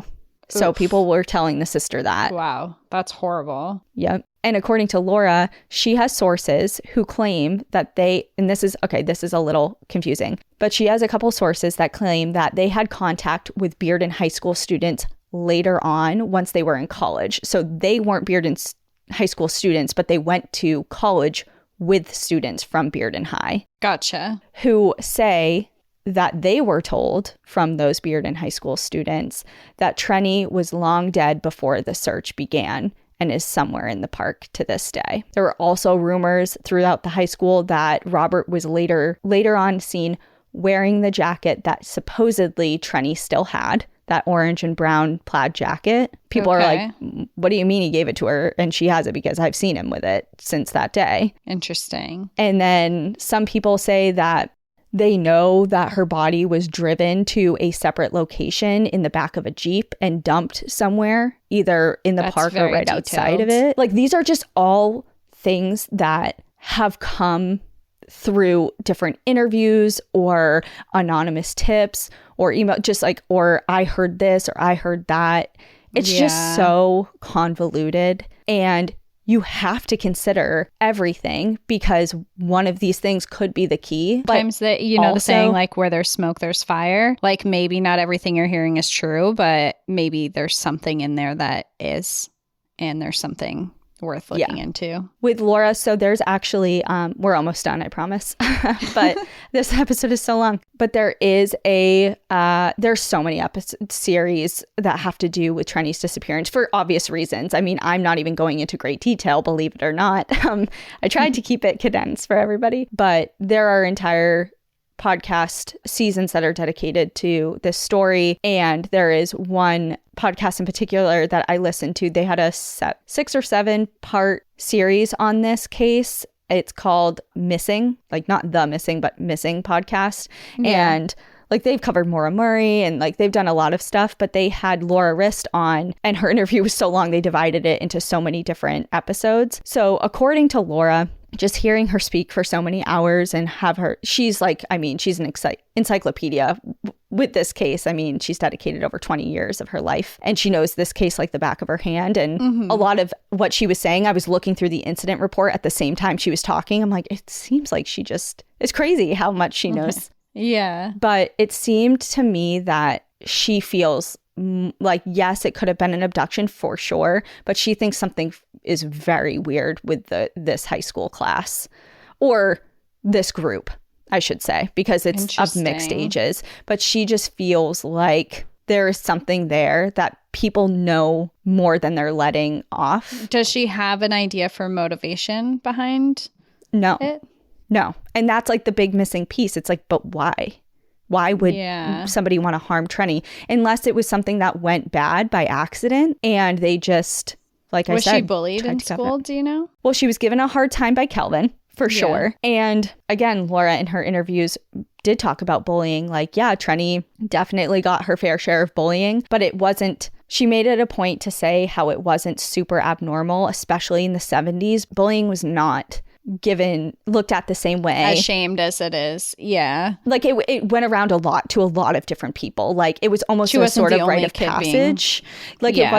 So people were telling the sister that. Wow, that's horrible. Yep. And according to Laura, she has sources who claim that this is a little confusing, but she has a couple sources that claim that they had contact with Bearden High School students later on once they were in college. So they weren't Bearden High School students, but they went to college with students from Bearden High. Gotcha. Who say that they were told from those Bearden High School students that Trenny was long dead before the search began and is somewhere in the park to this day. There were also rumors throughout the high school that Robert was later on seen wearing the jacket that supposedly Trenny still had, that orange and brown plaid jacket. People are like, what do you mean he gave it to her? And she has it because I've seen him with it since that day. Interesting. And then some people say that they know that her body was driven to a separate location in the back of a Jeep and dumped somewhere, either in the park or right outside of it. Like, these are just all things that have come through different interviews or anonymous tips or email, just like, or I heard this or I heard that. It's just so convoluted. And you have to consider everything because one of these things could be the key. Sometimes that, you know, also, the saying like where there's smoke, there's fire. Like maybe not everything you're hearing is true, but maybe there's something in there that is, and there's something worth looking into. With Laura, so there's actually, we're almost done, I promise. But this episode is so long. But there is there's so many series that have to do with Trenny's disappearance for obvious reasons. I mean, I'm not even going into great detail, believe it or not. I tried to keep it condensed for everybody, but there are entire podcast seasons that are dedicated to this story. And there is one podcast in particular that I listened to. They had a 6 or 7 part series on this case. It's called Missing, like not The Missing, but Missing Podcast. Yeah. And like they've covered Maura Murray and like they've done a lot of stuff, but they had Laura Rist on and her interview was so long they divided it into so many different episodes. So according to Laura, just hearing her speak for so many hours and have her, she's like, I mean, she's an encyclopedia with this case. I mean, she's dedicated over 20 years of her life and she knows this case like the back of her hand. And a lot of what she was saying, I was looking through the incident report at the same time she was talking. I'm like, it seems like it's crazy how much she knows. Yeah. But it seemed to me that she feels like, yes, it could have been an abduction for sure, but she thinks something is very weird with this high school class or this group, I should say, because it's of mixed ages. But she just feels like there is something there that people know more than they're letting off. Does she have an idea for motivation behind it? No. And that's like the big missing piece. It's like, but why? Why would somebody want to harm Trenny? Unless it was something that went bad by accident and they just, like I said. Was she bullied in school? Do you know? Well, she was given a hard time by Kelvin, for sure. And again, Laura in her interviews did talk about bullying. Like, yeah, Trenny definitely got her fair share of bullying, but it wasn't. She made it a point to say how it wasn't super abnormal, especially in the 70s. Bullying was not looked at the same way. As shamed as it is. Yeah. Like it went around to a lot of different people. Like it was almost a sort of rite of passage. Like it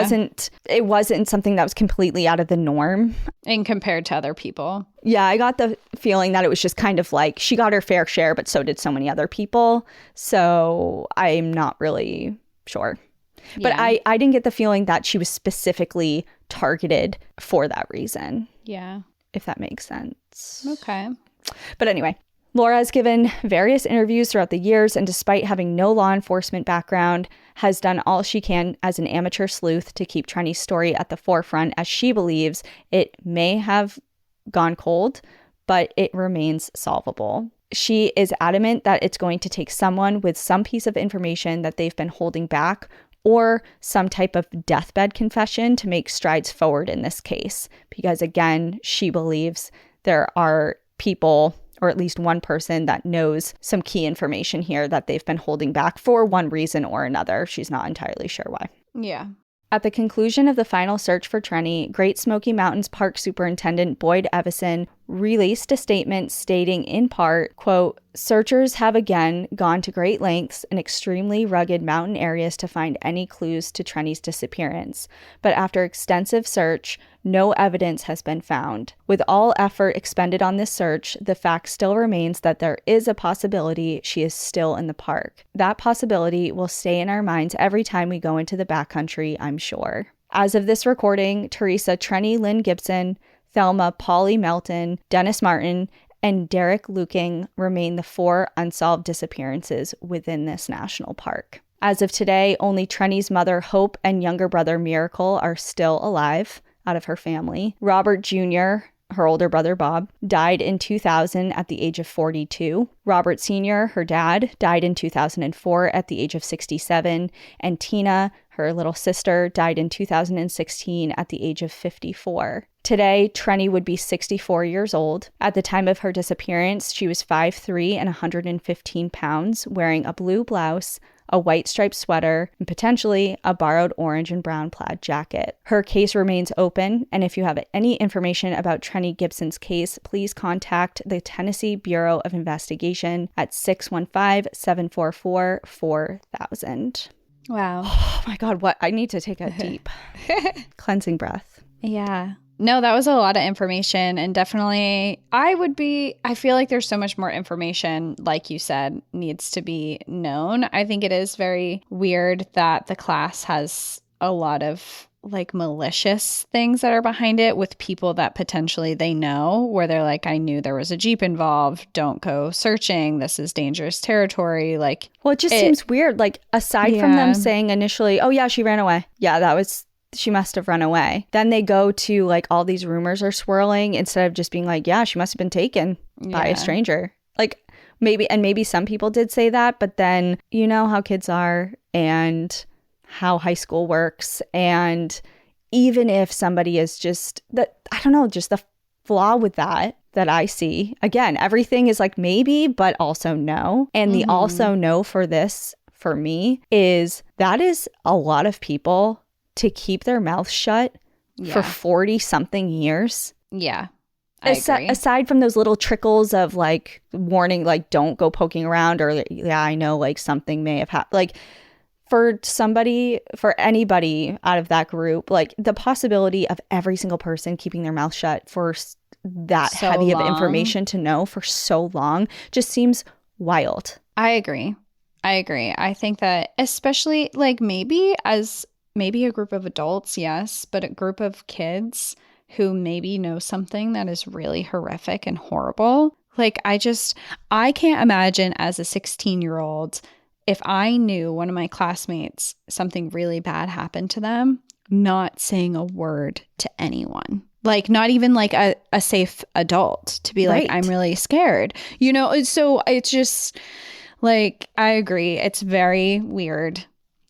wasn't something that was completely out of the norm. And compared to other people. Yeah, I got the feeling that it was just kind of like she got her fair share, but so did so many other people. So I'm not really sure. But I didn't get the feeling that she was specifically targeted for that reason. Yeah. If that makes sense. Okay. But anyway, Laura has given various interviews throughout the years, and despite having no law enforcement background, has done all she can as an amateur sleuth to keep Trenny's story at the forefront, as she believes it may have gone cold, but it remains solvable. She is adamant that it's going to take someone with some piece of information that they've been holding back or some type of deathbed confession to make strides forward in this case. Because again, she believes there are people, or at least one person, that knows some key information here that they've been holding back for one reason or another. She's not entirely sure why. Yeah. At the conclusion of the final search for Trenny, Great Smoky Mountains Park Superintendent Boyd Evison released a statement stating in part, quote, "Searchers have again gone to great lengths in extremely rugged mountain areas to find any clues to Trenny's disappearance. But after extensive search, no evidence has been found. With all effort expended on this search, the fact still remains that there is a possibility she is still in the park. That possibility will stay in our minds every time we go into the backcountry, I'm sure." As of this recording, Teresa Trenny Lynn Gibson, Thelma Polly Melton, Dennis Martin, and Derek Luking remain the 4 unsolved disappearances within this national park. As of today, only Trenny's mother, Hope, and younger brother, Miracle, are still alive out of her family. Robert Jr., her older brother, Bob, died in 2000 at the age of 42. Robert Sr., her dad, died in 2004 at the age of 67. And Tina, her little sister, died in 2016 at the age of 54. Today, Trenny would be 64 years old. At the time of her disappearance, she was 5'3" and 115 pounds, wearing a blue blouse, a white striped sweater, and potentially a borrowed orange and brown plaid jacket. Her case remains open, and if you have any information about Trenny Gibson's case, please contact the Tennessee Bureau of Investigation at 615-744-4000. Wow. Oh my God, what? I need to take a deep cleansing breath. Yeah. No, that was a lot of information, and definitely I feel like there's so much more information, like you said, needs to be known. I think it is very weird that the class has a lot of like malicious things that are behind it with people that potentially they know, where they're like, I knew there was a Jeep involved. Don't go searching. This is dangerous territory. Like, well, it just seems weird. Like, aside from them saying initially, oh yeah, she ran away. Yeah, she must have run away. Then they go to like all these rumors are swirling instead of just being like, yeah, she must have been taken by a stranger. Like maybe some people did say that, but then you know how kids are and how high school works. And even if somebody is just that, I don't know, just the flaw with that I see, again, everything is like maybe, but also no. And the also no for this, for me, is that is a lot of people to keep their mouth shut for 40 something years. Yeah. I agree. Aside from those little trickles of like warning, like don't go poking around, or yeah, I know like something may have happened. Like for anybody out of that group, like the possibility of every single person keeping their mouth shut for that so heavy long of information to know for so long just seems wild. I agree. I think that especially like maybe a group of adults, yes, but a group of kids who maybe know something that is really horrific and horrible. Like I can't imagine as a 16-year-old, if I knew one of my classmates, something really bad happened to them, not saying a word to anyone. Like not even like a safe adult to be like, I'm really scared. You know, so it's just like, I agree. It's very weird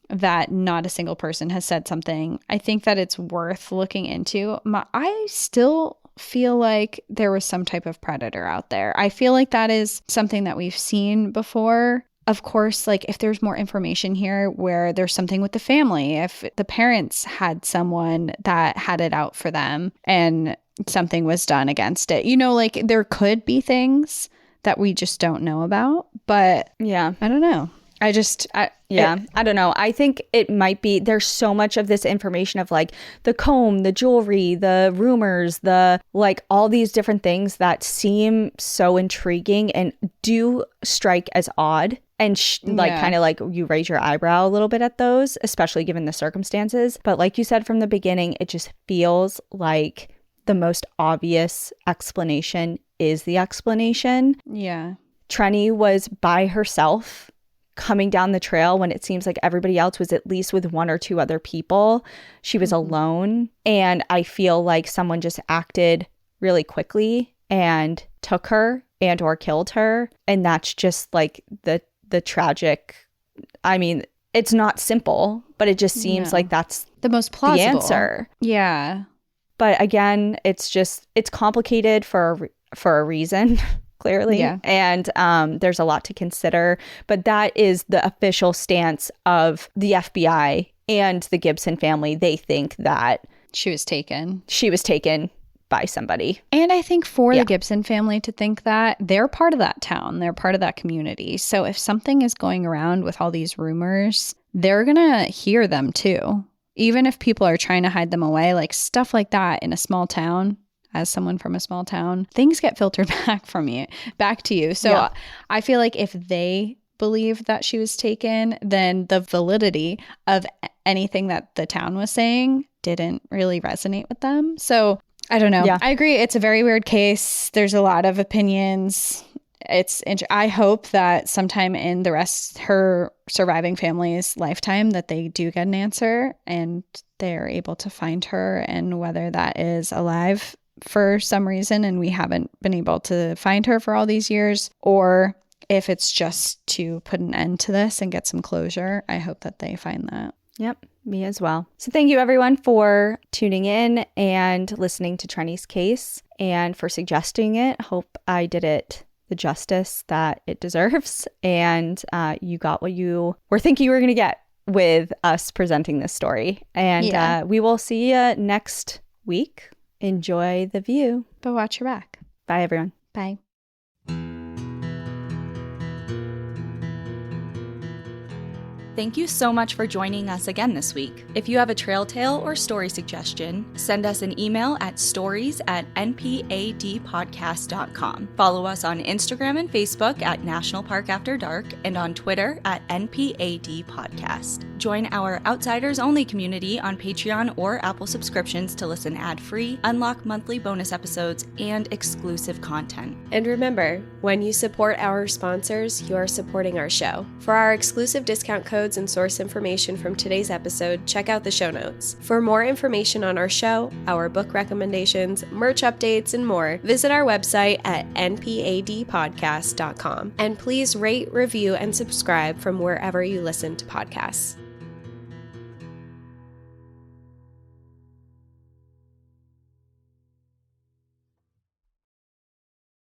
that not a single person has said something. I think that it's worth looking into. I still feel like there was some type of predator out there. I feel like that is something that we've seen before. Of course, like if there's more information here where there's something with the family, if the parents had someone that had it out for them and something was done against it. You know, like there could be things that we just don't know about, but yeah, I don't know. I don't know. I think it might be, there's so much of this information of like the comb, the jewelry, the rumors, the like all these different things that seem so intriguing and do strike as odd. And kind of like you raise your eyebrow a little bit at those, especially given the circumstances. But like you said from the beginning, it just feels like the most obvious explanation is the explanation. Yeah. Trenny was by herself coming down the trail when it seems like everybody else was at least with one or two other people. She was alone. And I feel like someone just acted really quickly and took her and or killed her. And that's just like the tragic, I mean, it's not simple, but it just seems like that's the most plausible the answer. Yeah. But again, it's complicated for a reason. Clearly. Yeah. And there's a lot to consider. But that is the official stance of the FBI and the Gibson family. They think that she was taken by somebody. And I think for the Gibson family to think that, they're part of that town. They're part of that community. So if something is going around with all these rumors, they're going to hear them too. Even if people are trying to hide them away, like stuff like that in a small town. As someone from a small town, things get filtered back to you. So I feel like if they believe that she was taken, then the validity of anything that the town was saying didn't really resonate with them. So I don't know. Yeah. I agree. It's a very weird case. There's a lot of opinions. I hope that sometime in her surviving family's lifetime that they do get an answer and they're able to find her, and whether that is alive for some reason and we haven't been able to find her for all these years, or if it's just to put an end to this and get some closure. I hope that they find that. Yep, me as well. So thank you everyone for tuning in and listening to Trenny's case and for suggesting it. Hope I did it the justice that it deserves, and you got what you were thinking you were going to get with us presenting this story. And we will see you next week. Enjoy the view. But watch your back. Bye, everyone. Bye. Thank you so much for joining us again this week. If you have a trail tale or story suggestion, send us an email at stories@npadpodcast.com. Follow us on Instagram and Facebook at National Park After Dark and on Twitter at NPAD Podcast. Join our Outsiders Only community on Patreon or Apple subscriptions to listen ad-free, unlock monthly bonus episodes, and exclusive content. And remember, when you support our sponsors, you are supporting our show. For our exclusive discount codes and source information from today's episode, check out the show notes. For more information on our show, our book recommendations, merch updates, and more, visit our website at npadpodcast.com. And please rate, review, and subscribe from wherever you listen to podcasts.